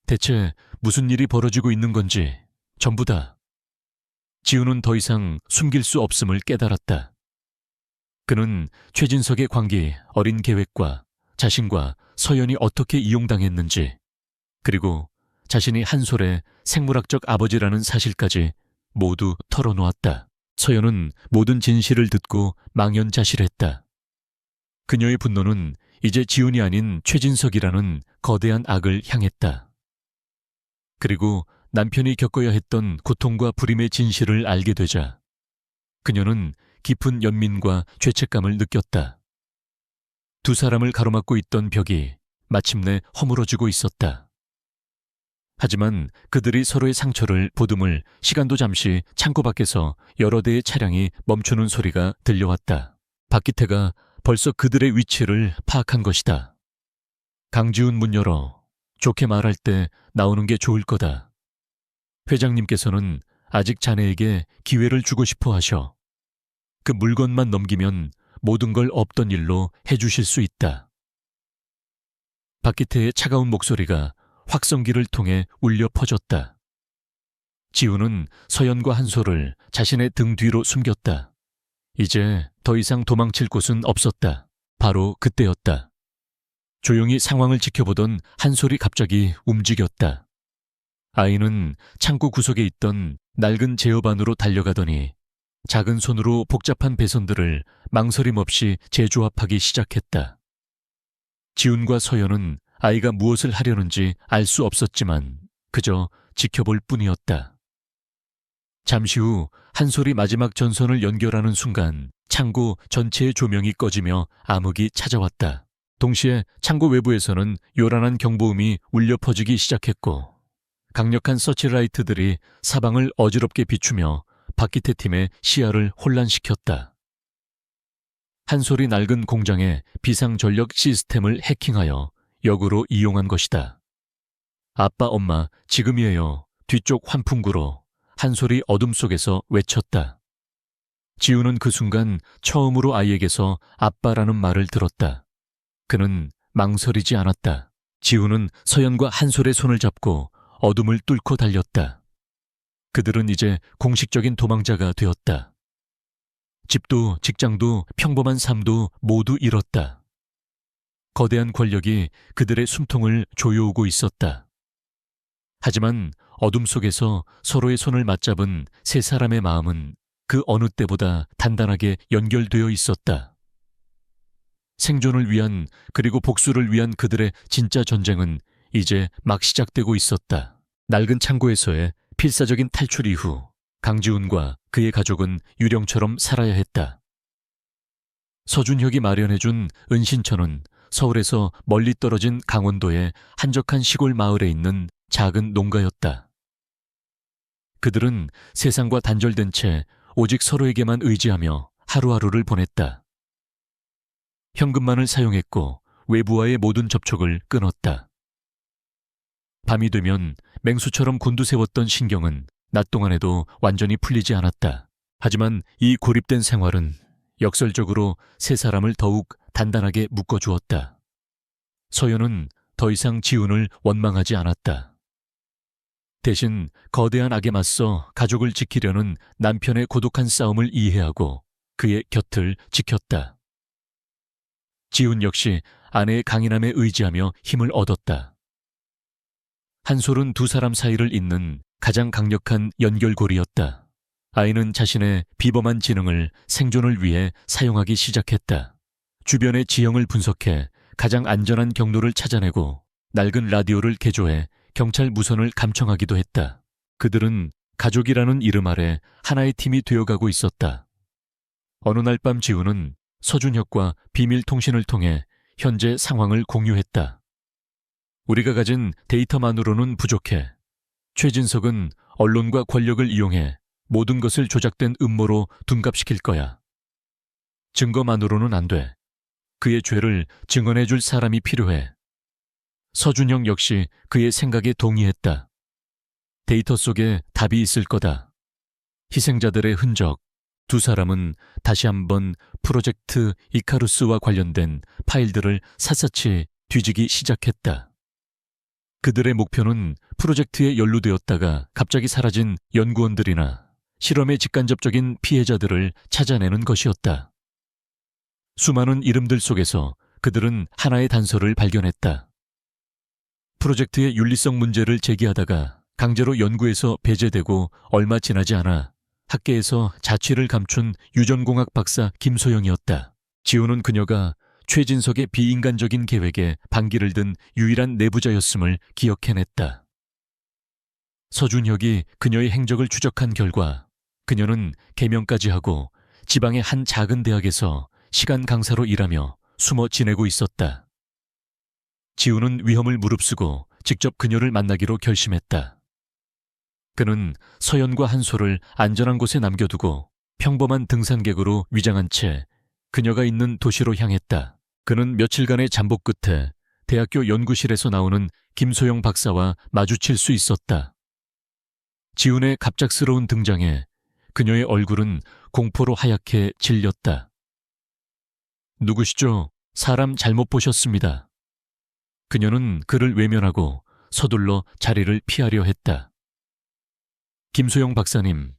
대체 무슨 일이 벌어지고 있는 건지 전부 다. 지훈은 더 이상 숨길 수 없음을 깨달았다. 그는 최진석의 광기, 어린 계획과 자신과 서연이 어떻게 이용당했는지, 그리고 자신이 한솔의 생물학적 아버지라는 사실까지 모두 털어놓았다. 서연은 모든 진실을 듣고 망연자실했다. 그녀의 분노는 이제 지훈이 아닌 최진석이라는 거대한 악을 향했다. 그리고 남편이 겪어야 했던 고통과 불임의 진실을 알게 되자 그녀는 깊은 연민과 죄책감을 느꼈다. 두 사람을 가로막고 있던 벽이 마침내 허물어지고 있었다. 하지만 그들이 서로의 상처를 보듬을 시간도 잠시 창고 밖에서 여러 대의 차량이 멈추는 소리가 들려왔다. 박기태가 벌써 그들의 위치를 파악한 것이다. 강지훈 문 열어. 좋게 말할 때 나오는 게 좋을 거다. 회장님께서는 아직 자네에게 기회를 주고 싶어 하셔. 그 물건만 넘기면 모든 걸 없던 일로 해주실 수 있다. 박기태의 차가운 목소리가 확성기를 통해 울려 퍼졌다. 지훈은 서연과 한솔을 자신의 등 뒤로 숨겼다. 이제 더 이상 도망칠 곳은 없었다. 바로 그때였다. 조용히 상황을 지켜보던 한솔이 갑자기 움직였다. 아이는 창고 구석에 있던 낡은 제어반 안으로 달려가더니 작은 손으로 복잡한 배선들을 망설임 없이 재조합하기 시작했다. 지훈과 서연은 아이가 무엇을 하려는지 알 수 없었지만 그저 지켜볼 뿐이었다. 잠시 후 한솔이 마지막 전선을 연결하는 순간 창고 전체의 조명이 꺼지며 암흑이 찾아왔다. 동시에 창고 외부에서는 요란한 경보음이 울려 퍼지기 시작했고 강력한 서치라이트들이 사방을 어지럽게 비추며 박기태 팀의 시야를 혼란시켰다. 한솔이 낡은 공장의 비상전력 시스템을 해킹하여 역으로 이용한 것이다. 아빠, 엄마, 지금이에요. 뒤쪽 환풍구로 한솔이 어둠 속에서 외쳤다. 지훈은 그 순간 처음으로 아이에게서 아빠라는 말을 들었다. 그는 망설이지 않았다. 지훈은 서연과 한솔의 손을 잡고 어둠을 뚫고 달렸다. 그들은 이제 공식적인 도망자가 되었다. 집도 직장도 평범한 삶도 모두 잃었다. 거대한 권력이 그들의 숨통을 조여오고 있었다. 하지만 어둠 속에서 서로의 손을 맞잡은 세 사람의 마음은 그 어느 때보다 단단하게 연결되어 있었다. 생존을 위한 그리고 복수를 위한 그들의 진짜 전쟁은 이제 막 시작되고 있었다. 낡은 창고에서의 필사적인 탈출 이후 강지훈과 그의 가족은 유령처럼 살아야 했다. 서준혁이 마련해준 은신처는 서울에서 멀리 떨어진 강원도의 한적한 시골 마을에 있는 작은 농가였다. 그들은 세상과 단절된 채 오직 서로에게만 의지하며 하루하루를 보냈다. 현금만을 사용했고 외부와의 모든 접촉을 끊었다. 밤이 되면 맹수처럼 곤두세웠던 신경은 낮 동안에도 완전히 풀리지 않았다. 하지만 이 고립된 생활은 역설적으로 세 사람을 더욱 단단하게 묶어주었다. 서연은 더 이상 지훈을 원망하지 않았다. 대신 거대한 악에 맞서 가족을 지키려는 남편의 고독한 싸움을 이해하고 그의 곁을 지켰다. 지훈 역시 아내의 강인함에 의지하며 힘을 얻었다. 한솔은 두 사람 사이를 잇는 가장 강력한 연결고리였다. 아이는 자신의 비범한 지능을 생존을 위해 사용하기 시작했다. 주변의 지형을 분석해 가장 안전한 경로를 찾아내고 낡은 라디오를 개조해 경찰 무선을 감청하기도 했다. 그들은 가족이라는 이름 아래 하나의 팀이 되어가고 있었다. 어느 날 밤 지우는 서준혁과 비밀 통신을 통해 현재 상황을 공유했다. 우리가 가진 데이터만으로는 부족해. 최진석은 언론과 권력을 이용해 모든 것을 조작된 음모로 둔갑시킬 거야. 증거만으로는 안 돼. 그의 죄를 증언해줄 사람이 필요해. 서준혁 역시 그의 생각에 동의했다. 데이터 속에 답이 있을 거다. 희생자들의 흔적. 두 사람은 다시 한번 프로젝트 이카루스와 관련된 파일들을 샅샅이 뒤지기 시작했다. 그들의 목표는 프로젝트에 연루되었다가 갑자기 사라진 연구원들이나 실험의 직간접적인 피해자들을 찾아내는 것이었다. 수많은 이름들 속에서 그들은 하나의 단서를 발견했다. 프로젝트의 윤리성 문제를 제기하다가 강제로 연구에서 배제되고 얼마 지나지 않아 학계에서 자취를 감춘 유전공학 박사 김소영이었다. 지우는 그녀가 최진석의 비인간적인 계획에 반기를 든 유일한 내부자였음을 기억해냈다. 서준혁이 그녀의 행적을 추적한 결과 그녀는 개명까지 하고 지방의 한 작은 대학에서 시간 강사로 일하며 숨어 지내고 있었다. 지우는 위험을 무릅쓰고 직접 그녀를 만나기로 결심했다. 그는 서연과 한솔을 안전한 곳에 남겨두고 평범한 등산객으로 위장한 채 그녀가 있는 도시로 향했다. 그는 며칠간의 잠복 끝에 대학교 연구실에서 나오는 김소영 박사와 마주칠 수 있었다. 지훈의 갑작스러운 등장에 그녀의 얼굴은 공포로 하얗게 질렸다. 누구시죠? 사람 잘못 보셨습니다. 그녀는 그를 외면하고 서둘러 자리를 피하려 했다. 김소영 박사님,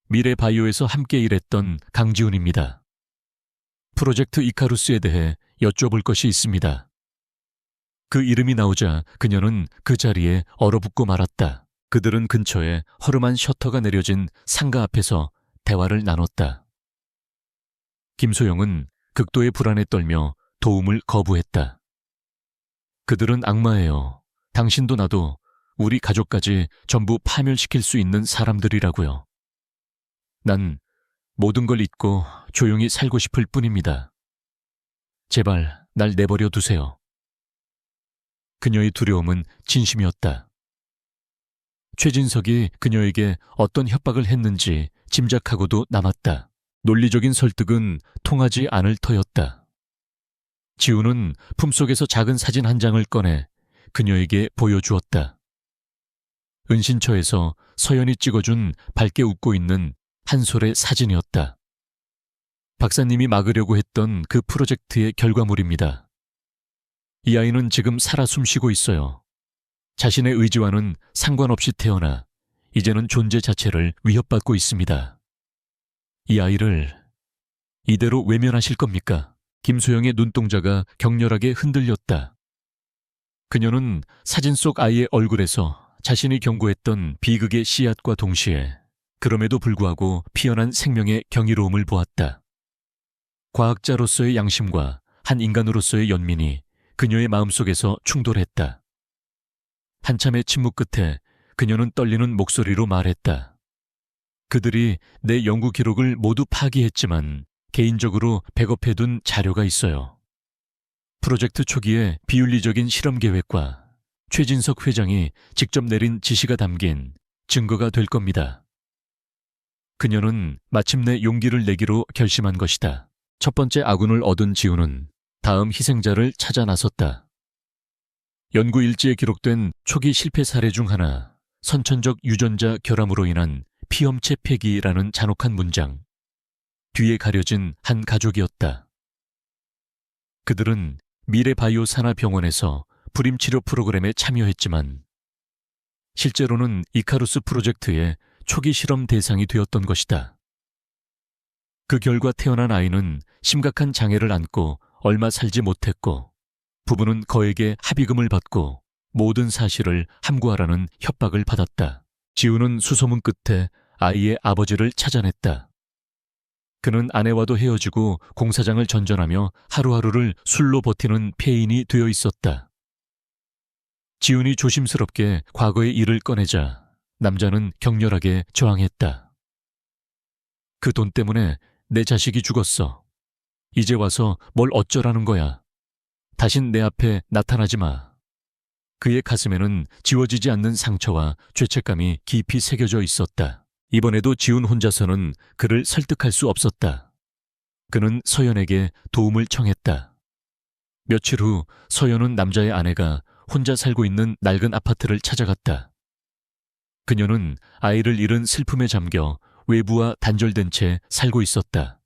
미래바이오에서 함께 일했던 강지훈입니다. 프로젝트 이카루스에 대해 여쭤볼 것이 있습니다. 그 이름이 나오자 그녀는 그 자리에 얼어붙고 말았다. 그들은 근처에 허름한 셔터가 내려진 상가 앞에서 대화를 나눴다. 김소영은 극도의 불안에 떨며 도움을 거부했다. 그들은 악마예요. 당신도 나도 우리 가족까지 전부 파멸시킬 수 있는 사람들이라고요. 난 모든 걸 잊고 조용히 살고 싶을 뿐입니다. 제발 날 내버려 두세요. 그녀의 두려움은 진심이었다. 최진석이 그녀에게 어떤 협박을 했는지 짐작하고도 남았다. 논리적인 설득은 통하지 않을 터였다. 지우는 품속에서 작은 사진 한 장을 꺼내 그녀에게 보여주었다. 은신처에서 서연이 찍어준 밝게 웃고 있는 한솔의 사진이었다. 박사님이 막으려고 했던 그 프로젝트의 결과물입니다. 이 아이는 지금 살아 숨쉬고 있어요. 자신의 의지와는 상관없이 태어나 이제는 존재 자체를 위협받고 있습니다. 이 아이를 이대로 외면하실 겁니까? 김소영의 눈동자가 격렬하게 흔들렸다. 그녀는 사진 속 아이의 얼굴에서 자신이 경고했던 비극의 씨앗과 동시에 그럼에도 불구하고 피어난 생명의 경이로움을 보았다. 과학자로서의 양심과 한 인간으로서의 연민이 그녀의 마음속에서 충돌했다. 한참의 침묵 끝에 그녀는 떨리는 목소리로 말했다. 그들이 내 연구 기록을 모두 파기했지만 개인적으로 백업해둔 자료가 있어요. 프로젝트 초기에 비윤리적인 실험 계획과 최진석 회장이 직접 내린 지시가 담긴 증거가 될 겁니다. 그녀는 마침내 용기를 내기로 결심한 것이다. 첫 번째 아군을 얻은 지우는 다음 희생자를 찾아 나섰다. 연구 일지에 기록된 초기 실패 사례 중 하나, 선천적 유전자 결함으로 인한 피험체 폐기라는 잔혹한 문장. 뒤에 가려진 한 가족이었다. 그들은 미래바이오 산하병원에서 불임치료 프로그램에 참여했지만 실제로는 이카루스 프로젝트의 초기 실험 대상이 되었던 것이다. 그 결과 태어난 아이는 심각한 장애를 안고 얼마 살지 못했고 부부는 거액의 합의금을 받고 모든 사실을 함구하라는 협박을 받았다. 지우는 수소문 끝에 아이의 아버지를 찾아냈다. 그는 아내와도 헤어지고 공사장을 전전하며 하루하루를 술로 버티는 폐인이 되어 있었다. 지훈이 조심스럽게 과거의 일을 꺼내자 남자는 격렬하게 저항했다. 그 돈 때문에 내 자식이 죽었어. 이제 와서 뭘 어쩌라는 거야. 다신 내 앞에 나타나지 마. 그의 가슴에는 지워지지 않는 상처와 죄책감이 깊이 새겨져 있었다. 이번에도 지훈 혼자서는 그를 설득할 수 없었다. 그는 서연에게 도움을 청했다. 며칠 후 서연은 남자의 아내가 혼자 살고 있는 낡은 아파트를 찾아갔다. 그녀는 아이를 잃은 슬픔에 잠겨 외부와 단절된 채 살고 있었다.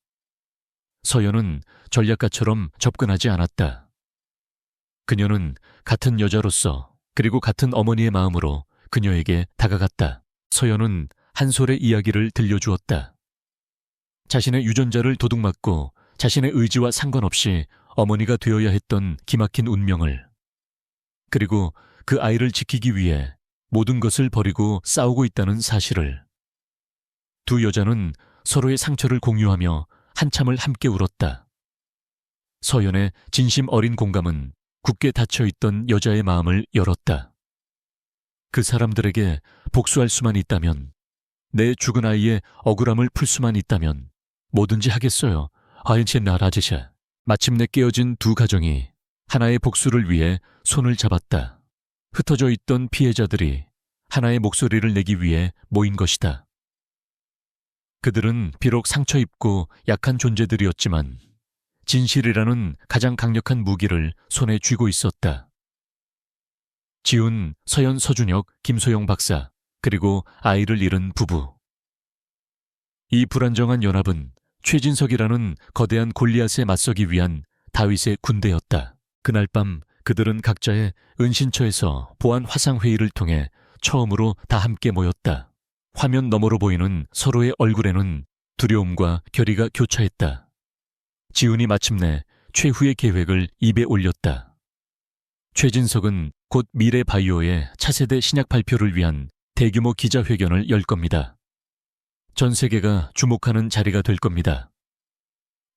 서연은 전략가처럼 접근하지 않았다. 그녀는 같은 여자로서 그리고 같은 어머니의 마음으로 그녀에게 다가갔다. 서연은 한 솔의 이야기를 들려주었다. 자신의 유전자를 도둑맞고 자신의 의지와 상관없이 어머니가 되어야 했던 기막힌 운명을, 그리고 그 아이를 지키기 위해 모든 것을 버리고 싸우고 있다는 사실을. 두 여자는 서로의 상처를 공유하며 한참을 함께 울었다. 서연의 진심 어린 공감은 굳게 닫혀있던 여자의 마음을 열었다. 그 사람들에게 복수할 수만 있다면, 내 죽은 아이의 억울함을 풀 수만 있다면 뭐든지 하겠어요. 아인치 나라지샤. 마침내 깨어진 두 가정이 하나의 복수를 위해 손을 잡았다. 흩어져 있던 피해자들이 하나의 목소리를 내기 위해 모인 것이다. 그들은 비록 상처 입고 약한 존재들이었지만 진실이라는 가장 강력한 무기를 손에 쥐고 있었다. 지훈, 서연, 서준혁, 김소영 박사, 그리고 아이를 잃은 부부. 이 불안정한 연합은 최진석이라는 거대한 골리앗에 맞서기 위한 다윗의 군대였다. 그날 밤 그들은 각자의 은신처에서 보안 화상회의를 통해 처음으로 다 함께 모였다. 화면 너머로 보이는 서로의 얼굴에는 두려움과 결의가 교차했다. 지훈이 마침내 최후의 계획을 입에 올렸다. 최진석은 곧 미래 바이오의 차세대 신약 발표를 위한 대규모 기자회견을 열 겁니다. 전 세계가 주목하는 자리가 될 겁니다.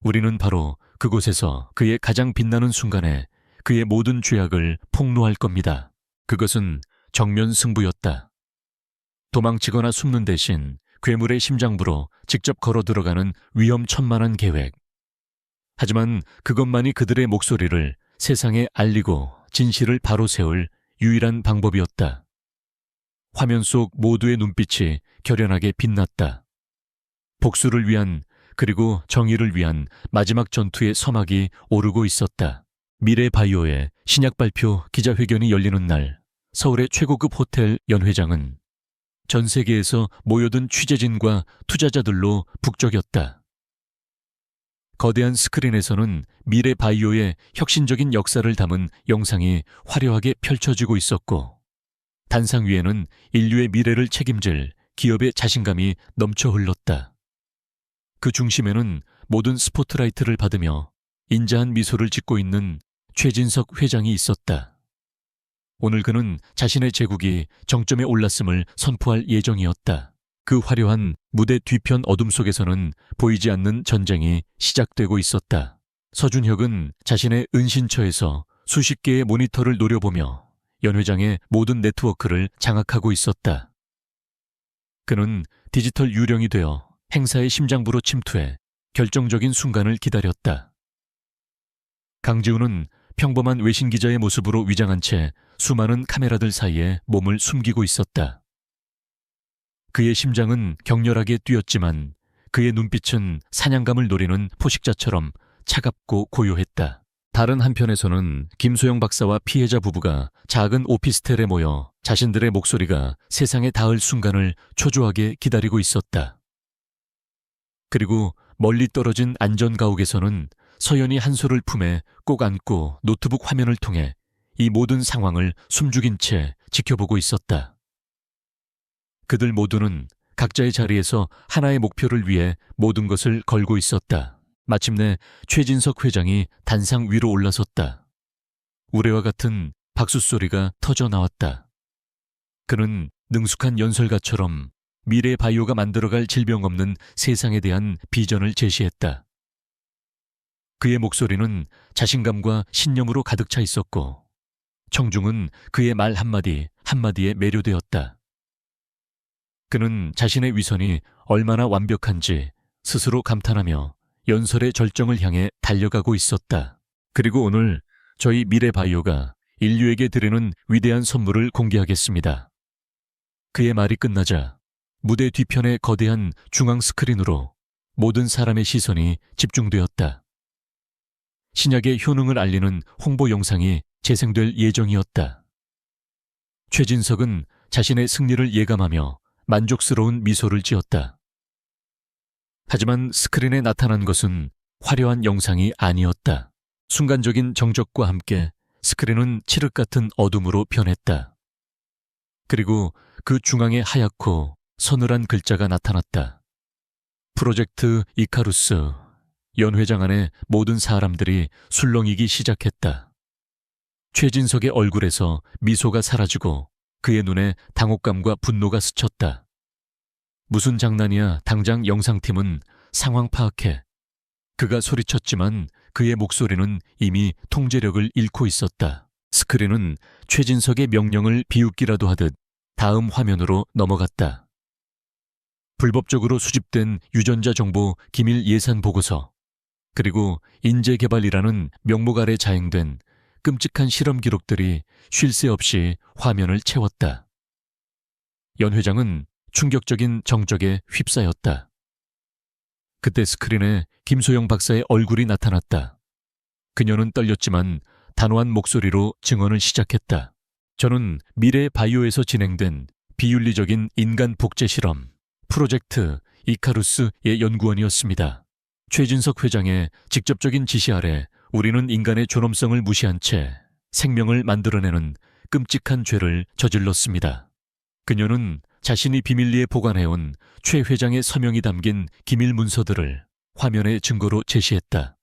우리는 바로 그곳에서 그의 가장 빛나는 순간에 그의 모든 죄악을 폭로할 겁니다. 그것은 정면 승부였다. 도망치거나 숨는 대신 괴물의 심장부로 직접 걸어 들어가는 위험천만한 계획. 하지만 그것만이 그들의 목소리를 세상에 알리고 진실을 바로 세울 유일한 방법이었다. 화면 속 모두의 눈빛이 결연하게 빛났다. 복수를 위한, 그리고 정의를 위한 마지막 전투의 서막이 오르고 있었다. 미래 바이오의 신약 발표 기자회견이 열리는 날, 서울의 최고급 호텔 연회장은 전 세계에서 모여든 취재진과 투자자들로 북적였다. 거대한 스크린에서는 미래 바이오의 혁신적인 역사를 담은 영상이 화려하게 펼쳐지고 있었고, 단상 위에는 인류의 미래를 책임질 기업의 자신감이 넘쳐 흘렀다. 그 중심에는 모든 스포트라이트를 받으며 인자한 미소를 짓고 있는 최진석 회장이 있었다. 오늘 그는 자신의 제국이 정점에 올랐음을 선포할 예정이었다. 그 화려한 무대 뒤편 어둠 속에서는 보이지 않는 전쟁이 시작되고 있었다. 서준혁은 자신의 은신처에서 수십 개의 모니터를 노려보며 연 회장의 모든 네트워크를 장악하고 있었다. 그는 디지털 유령이 되어 행사의 심장부로 침투해 결정적인 순간을 기다렸다. 강지훈은 평범한 외신 기자의 모습으로 위장한 채 수많은 카메라들 사이에 몸을 숨기고 있었다. 그의 심장은 격렬하게 뛰었지만 그의 눈빛은 사냥감을 노리는 포식자처럼 차갑고 고요했다. 다른 한편에서는 김소영 박사와 피해자 부부가 작은 오피스텔에 모여 자신들의 목소리가 세상에 닿을 순간을 초조하게 기다리고 있었다. 그리고 멀리 떨어진 안전가옥에서는 서연이 한솔을 품에 꼭 안고 노트북 화면을 통해 이 모든 상황을 숨죽인 채 지켜보고 있었다. 그들 모두는 각자의 자리에서 하나의 목표를 위해 모든 것을 걸고 있었다. 마침내 최진석 회장이 단상 위로 올라섰다. 우레와 같은 박수 소리가 터져 나왔다. 그는 능숙한 연설가처럼 미래 바이오가 만들어갈 질병 없는 세상에 대한 비전을 제시했다. 그의 목소리는 자신감과 신념으로 가득 차 있었고 청중은 그의 말 한마디 한마디에 매료되었다. 그는 자신의 위선이 얼마나 완벽한지 스스로 감탄하며 연설의 절정을 향해 달려가고 있었다. 그리고 오늘 저희 미래 바이오가 인류에게 드리는 위대한 선물을 공개하겠습니다. 그의 말이 끝나자 무대 뒤편의 거대한 중앙 스크린으로 모든 사람의 시선이 집중되었다. 신약의 효능을 알리는 홍보 영상이 재생될 예정이었다. 최진석은 자신의 승리를 예감하며 만족스러운 미소를 지었다. 하지만 스크린에 나타난 것은 화려한 영상이 아니었다. 순간적인 정적과 함께 스크린은 칠흑 같은 어둠으로 변했다. 그리고 그 중앙에 하얗고 서늘한 글자가 나타났다. 프로젝트 이카루스. 연회장 안의 모든 사람들이 술렁이기 시작했다. 최진석의 얼굴에서 미소가 사라지고 그의 눈에 당혹감과 분노가 스쳤다. 무슨 장난이야, 당장 영상팀은 상황 파악해. 그가 소리쳤지만 그의 목소리는 이미 통제력을 잃고 있었다. 스크린은 최진석의 명령을 비웃기라도 하듯 다음 화면으로 넘어갔다. 불법적으로 수집된 유전자 정보 기밀 예산 보고서, 그리고 인재개발이라는 명목 아래 자행된 끔찍한 실험 기록들이 쉴 새 없이 화면을 채웠다. 연 회장은 충격적인 정적에 휩싸였다. 그때 스크린에 김소영 박사의 얼굴이 나타났다. 그녀는 떨렸지만 단호한 목소리로 증언을 시작했다. 저는 미래 바이오에서 진행된 비윤리적인 인간 복제 실험 프로젝트 이카루스의 연구원이었습니다. 최진석 회장의 직접적인 지시 아래 우리는 인간의 존엄성을 무시한 채 생명을 만들어내는 끔찍한 죄를 저질렀습니다. 그녀는 자신이 비밀리에 보관해온 최 회장의 서명이 담긴 기밀 문서들을 화면의 증거로 제시했다.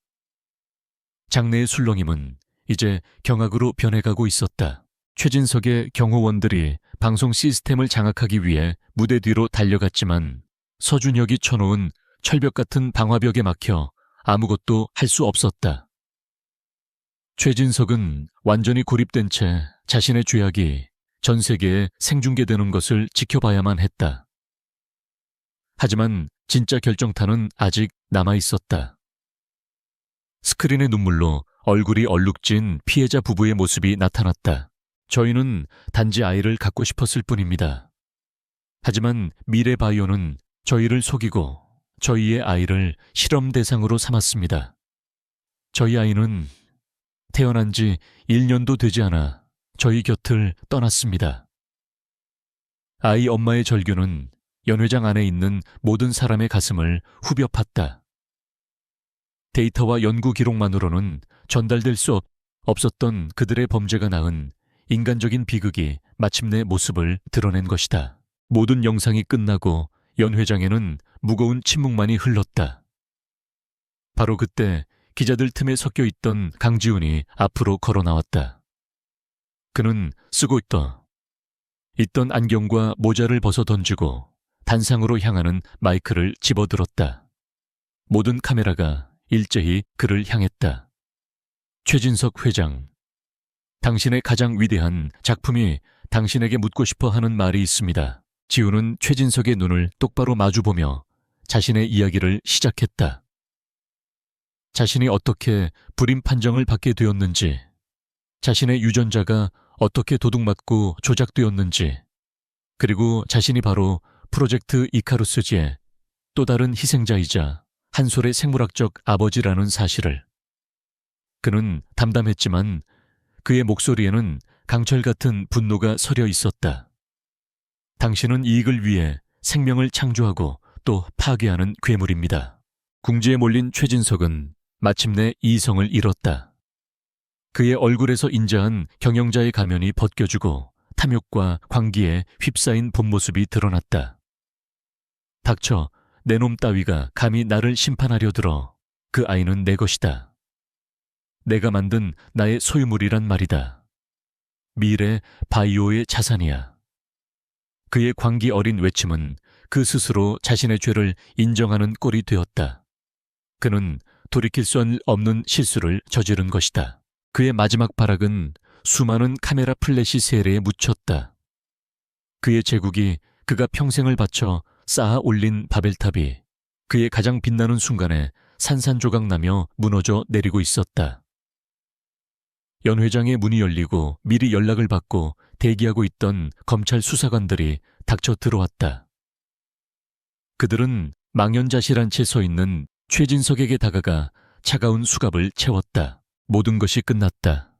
장내의 술렁임은 이제 경악으로 변해가고 있었다. 최진석의 경호원들이 방송 시스템을 장악하기 위해 무대 뒤로 달려갔지만 서준혁이 쳐놓은 철벽 같은 방화벽에 막혀 아무것도 할 수 없었다. 최진석은 완전히 고립된 채 자신의 죄악이 전 세계에 생중계되는 것을 지켜봐야만 했다. 하지만 진짜 결정타는 아직 남아있었다. 스크린의 눈물로 얼굴이 얼룩진 피해자 부부의 모습이 나타났다. 저희는 단지 아이를 갖고 싶었을 뿐입니다. 하지만 미래 바이오는 저희를 속이고 저희의 아이를 실험 대상으로 삼았습니다. 저희 아이는 태어난 지 1년도 되지 않아 저희 곁을 떠났습니다. 아이 엄마의 절규는 연회장 안에 있는 모든 사람의 가슴을 후벼 팠다. 데이터와 연구 기록만으로는 전달될 수 없었던 그들의 범죄가 낳은 인간적인 비극이 마침내 모습을 드러낸 것이다. 모든 영상이 끝나고 연 회장에는 무거운 침묵만이 흘렀다. 바로 그때 기자들 틈에 섞여 있던 강지훈이 앞으로 걸어 나왔다. 그는 쓰고 있던 안경과 모자를 벗어 던지고 단상으로 향하는 마이크를 집어들었다. 모든 카메라가 일제히 그를 향했다. 최진석 회장, 당신의 가장 위대한 작품이 당신에게 묻고 싶어 하는 말이 있습니다. 지훈은 최진석의 눈을 똑바로 마주보며 자신의 이야기를 시작했다. 자신이 어떻게 불임 판정을 받게 되었는지, 자신의 유전자가 어떻게 도둑맞고 조작되었는지, 그리고 자신이 바로 프로젝트 이카루스지의 또 다른 희생자이자 한솔의 생물학적 아버지라는 사실을. 그는 담담했지만 그의 목소리에는 강철 같은 분노가 서려 있었다. 당신은 이익을 위해 생명을 창조하고 또 파괴하는 괴물입니다. 궁지에 몰린 최진석은 마침내 이성을 잃었다. 그의 얼굴에서 인자한 경영자의 가면이 벗겨지고 탐욕과 광기에 휩싸인 본 모습이 드러났다. 닥쳐, 내 놈 따위가 감히 나를 심판하려 들어. 그 아이는 내 것이다. 내가 만든 나의 소유물이란 말이다. 미래 바이오의 자산이야. 그의 광기 어린 외침은 그 스스로 자신의 죄를 인정하는 꼴이 되었다. 그는 돌이킬 수 없는 실수를 저지른 것이다. 그의 마지막 발악은 수많은 카메라 플래시 세례에 묻혔다. 그의 제국이 그가 평생을 바쳐 쌓아 올린 바벨탑이 그의 가장 빛나는 순간에 산산조각 나며 무너져 내리고 있었다. 연회장의 문이 열리고 미리 연락을 받고 대기하고 있던 검찰 수사관들이 닥쳐 들어왔다. 그들은 망연자실한 채 서 있는 최진석에게 다가가 차가운 수갑을 채웠다. 모든 것이 끝났다.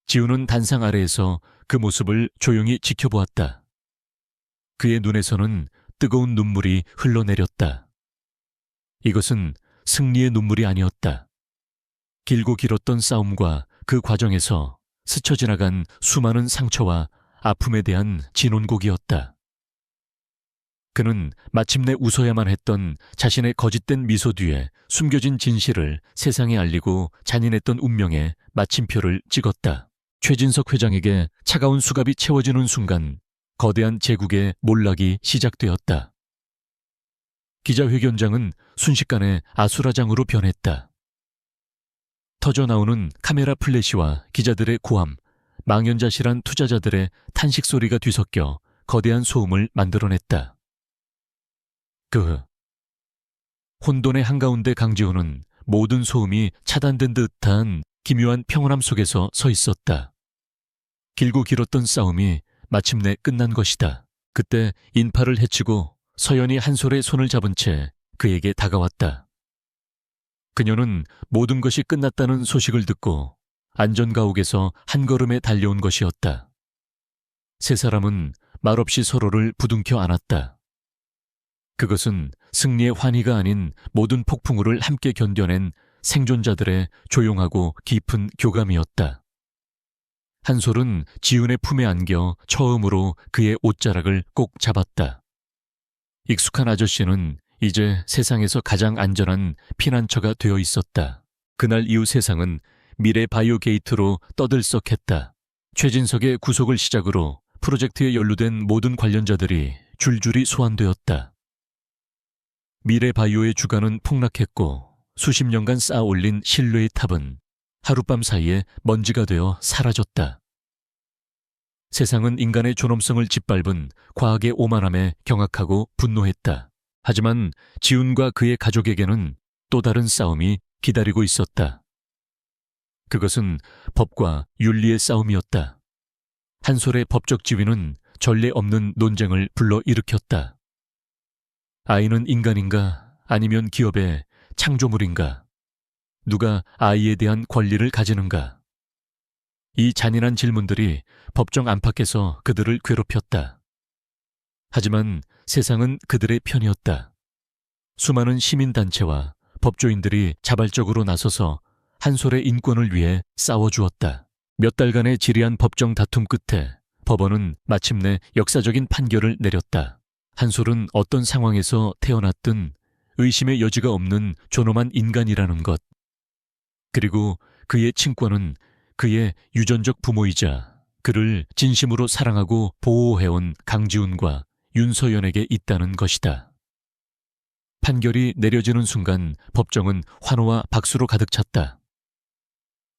지우는 단상 아래에서 그 모습을 조용히 지켜보았다. 그의 눈에서는 뜨거운 눈물이 흘러내렸다. 이것은 승리의 눈물이 아니었다. 길고 길었던 싸움과 그 과정에서 스쳐 지나간 수많은 상처와 아픔에 대한 진혼곡이었다. 그는 마침내 웃어야만 했던 자신의 거짓된 미소 뒤에 숨겨진 진실을 세상에 알리고 잔인했던 운명에 마침표를 찍었다. 최진석 회장에게 차가운 수갑이 채워지는 순간 거대한 제국의 몰락이 시작되었다. 기자회견장은 순식간에 아수라장으로 변했다. 터져나오는 카메라 플래시와 기자들의 고함, 망연자실한 투자자들의 탄식 소리가 뒤섞여 거대한 소음을 만들어냈다. 혼돈의 한가운데 강지훈은 모든 소음이 차단된 듯한 기묘한 평온함 속에서 서 있었다. 길고 길었던 싸움이 마침내 끝난 것이다. 그때 인파를 헤치고 서연이 한솔의 손을 잡은 채 그에게 다가왔다. 그녀는 모든 것이 끝났다는 소식을 듣고 안전가옥에서 한 걸음에 달려온 것이었다. 세 사람은 말없이 서로를 부둥켜 안았다. 그것은 승리의 환희가 아닌 모든 폭풍우를 함께 견뎌낸 생존자들의 조용하고 깊은 교감이었다. 한솔은 지훈의 품에 안겨 처음으로 그의 옷자락을 꼭 잡았다. 익숙한 아저씨는 이제 세상에서 가장 안전한 피난처가 되어 있었다. 그날 이후 세상은 미래 바이오 게이트로 떠들썩했다. 최진석의 구속을 시작으로 프로젝트에 연루된 모든 관련자들이 줄줄이 소환되었다. 미래 바이오의 주가는 폭락했고 수십 년간 쌓아 올린 신뢰의 탑은 하룻밤 사이에 먼지가 되어 사라졌다. 세상은 인간의 존엄성을 짓밟은 과학의 오만함에 경악하고 분노했다. 하지만 지훈과 그의 가족에게는 또 다른 싸움이 기다리고 있었다. 그것은 법과 윤리의 싸움이었다. 한솔의 법적 지위는 전례 없는 논쟁을 불러일으켰다. 아이는 인간인가 아니면 기업의 창조물인가? 누가 아이에 대한 권리를 가지는가? 이 잔인한 질문들이 법정 안팎에서 그들을 괴롭혔다. 하지만 세상은 그들의 편이었다. 수많은 시민단체와 법조인들이 자발적으로 나서서 한솔의 인권을 위해 싸워주었다. 몇 달간의 지리한 법정 다툼 끝에 법원은 마침내 역사적인 판결을 내렸다. 한솔은 어떤 상황에서 태어났든 의심의 여지가 없는 존엄한 인간이라는 것. 그리고 그의 친권은 그의 유전적 부모이자 그를 진심으로 사랑하고 보호해온 강지훈과 윤서연에게 있다는 것이다. 판결이 내려지는 순간 법정은 환호와 박수로 가득 찼다.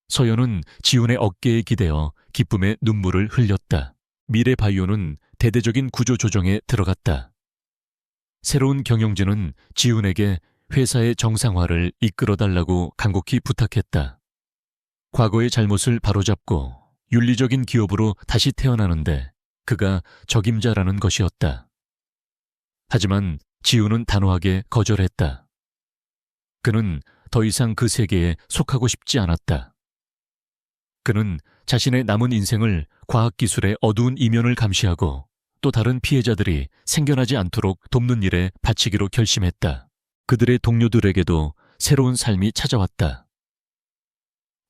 서연은 지훈의 어깨에 기대어 기쁨의 눈물을 흘렸다. 미래 바이오는 대대적인 구조 조정에 들어갔다. 새로운 경영진은 지훈에게 회사의 정상화를 이끌어달라고 간곡히 부탁했다. 과거의 잘못을 바로잡고 윤리적인 기업으로 다시 태어나는데 그가 적임자라는 것이었다. 하지만 지훈은 단호하게 거절했다. 그는 더 이상 그 세계에 속하고 싶지 않았다. 그는 자신의 남은 인생을 과학기술의 어두운 이면을 감시하고 또 다른 피해자들이 생겨나지 않도록 돕는 일에 바치기로 결심했다. 그들의 동료들에게도 새로운 삶이 찾아왔다.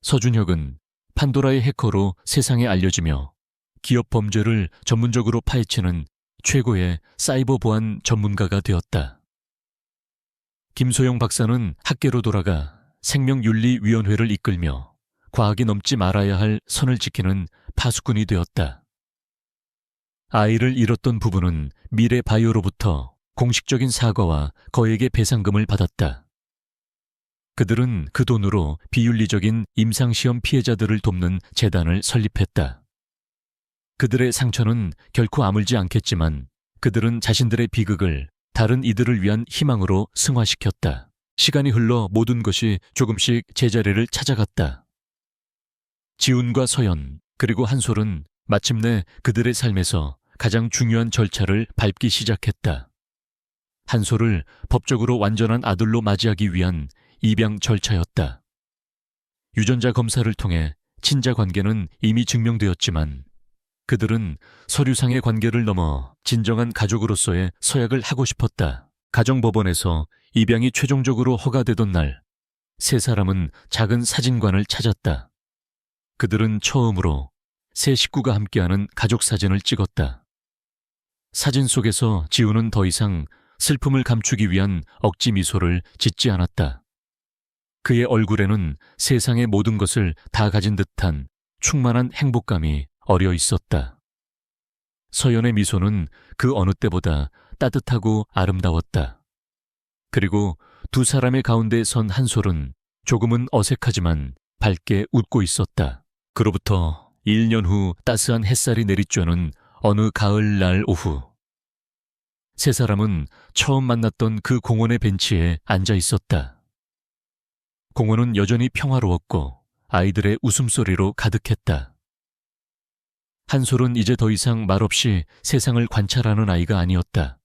서준혁은 판도라의 해커로 세상에 알려지며 기업 범죄를 전문적으로 파헤치는 최고의 사이버 보안 전문가가 되었다. 김소영 박사는 학계로 돌아가 생명윤리위원회를 이끌며 과학이 넘지 말아야 할 선을 지키는 파수꾼이 되었다. 아이를 잃었던 부부는 미래 바이오로부터 공식적인 사과와 거액의 배상금을 받았다. 그들은 그 돈으로 비윤리적인 임상시험 피해자들을 돕는 재단을 설립했다. 그들의 상처는 결코 아물지 않겠지만 그들은 자신들의 비극을 다른 이들을 위한 희망으로 승화시켰다. 시간이 흘러 모든 것이 조금씩 제자리를 찾아갔다. 지훈과 서연 그리고 한솔은 마침내 그들의 삶에서 가장 중요한 절차를 밟기 시작했다. 한솔을 법적으로 완전한 아들로 맞이하기 위한 입양 절차였다. 유전자 검사를 통해 친자 관계는 이미 증명되었지만 그들은 서류상의 관계를 넘어 진정한 가족으로서의 서약을 하고 싶었다. 가정법원에서 입양이 최종적으로 허가되던 날, 세 사람은 작은 사진관을 찾았다. 그들은 처음으로 세 식구가 함께하는 가족 사진을 찍었다. 사진 속에서 지우는 더 이상 슬픔을 감추기 위한 억지 미소를 짓지 않았다. 그의 얼굴에는 세상의 모든 것을 다 가진 듯한 충만한 행복감이 어려 있었다. 서연의 미소는 그 어느 때보다 따뜻하고 아름다웠다. 그리고 두 사람의 가운데 선 한솔은 조금은 어색하지만 밝게 웃고 있었다. 그로부터 1년 후 따스한 햇살이 내리쬐는 어느 가을날 오후, 세 사람은 처음 만났던 그 공원의 벤치에 앉아 있었다. 공원은 여전히 평화로웠고 아이들의 웃음소리로 가득했다. 한솔은 이제 더 이상 말없이 세상을 관찰하는 아이가 아니었다.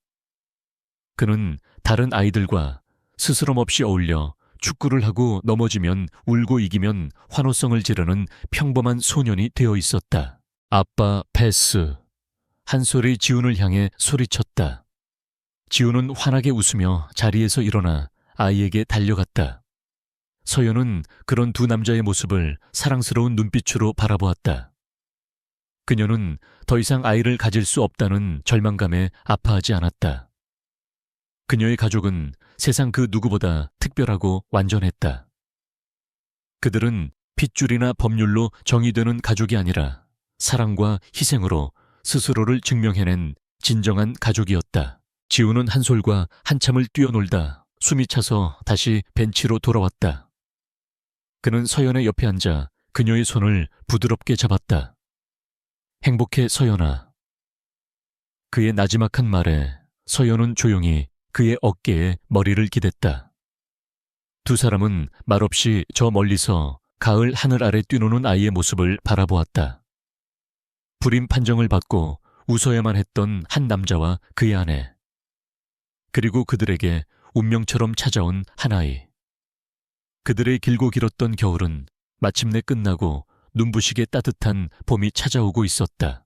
그는 다른 아이들과 스스럼 없이 어울려 축구를 하고 넘어지면 울고 이기면 환호성을 지르는 평범한 소년이 되어 있었다. 아빠 패스. 한솔이 지훈을 향해 소리쳤다. 지훈은 환하게 웃으며 자리에서 일어나 아이에게 달려갔다. 서연은 그런 두 남자의 모습을 사랑스러운 눈빛으로 바라보았다. 그녀는 더 이상 아이를 가질 수 없다는 절망감에 아파하지 않았다. 그녀의 가족은 세상 그 누구보다 특별하고 완전했다. 그들은 핏줄이나 법률로 정의되는 가족이 아니라 사랑과 희생으로 스스로를 증명해낸 진정한 가족이었다. 지훈은 한솔과 한참을 뛰어놀다 숨이 차서 다시 벤치로 돌아왔다. 그는 서연의 옆에 앉아 그녀의 손을 부드럽게 잡았다. 행복해, 서연아. 그의 나지막한 말에 서연은 조용히 그의 어깨에 머리를 기댔다. 두 사람은 말없이 저 멀리서 가을 하늘 아래 뛰노는 아이의 모습을 바라보았다. 불임 판정을 받고 웃어야만 했던 한 남자와 그의 아내, 그리고 그들에게 운명처럼 찾아온 한 아이. 그들의 길고 길었던 겨울은 마침내 끝나고 눈부시게 따뜻한 봄이 찾아오고 있었다.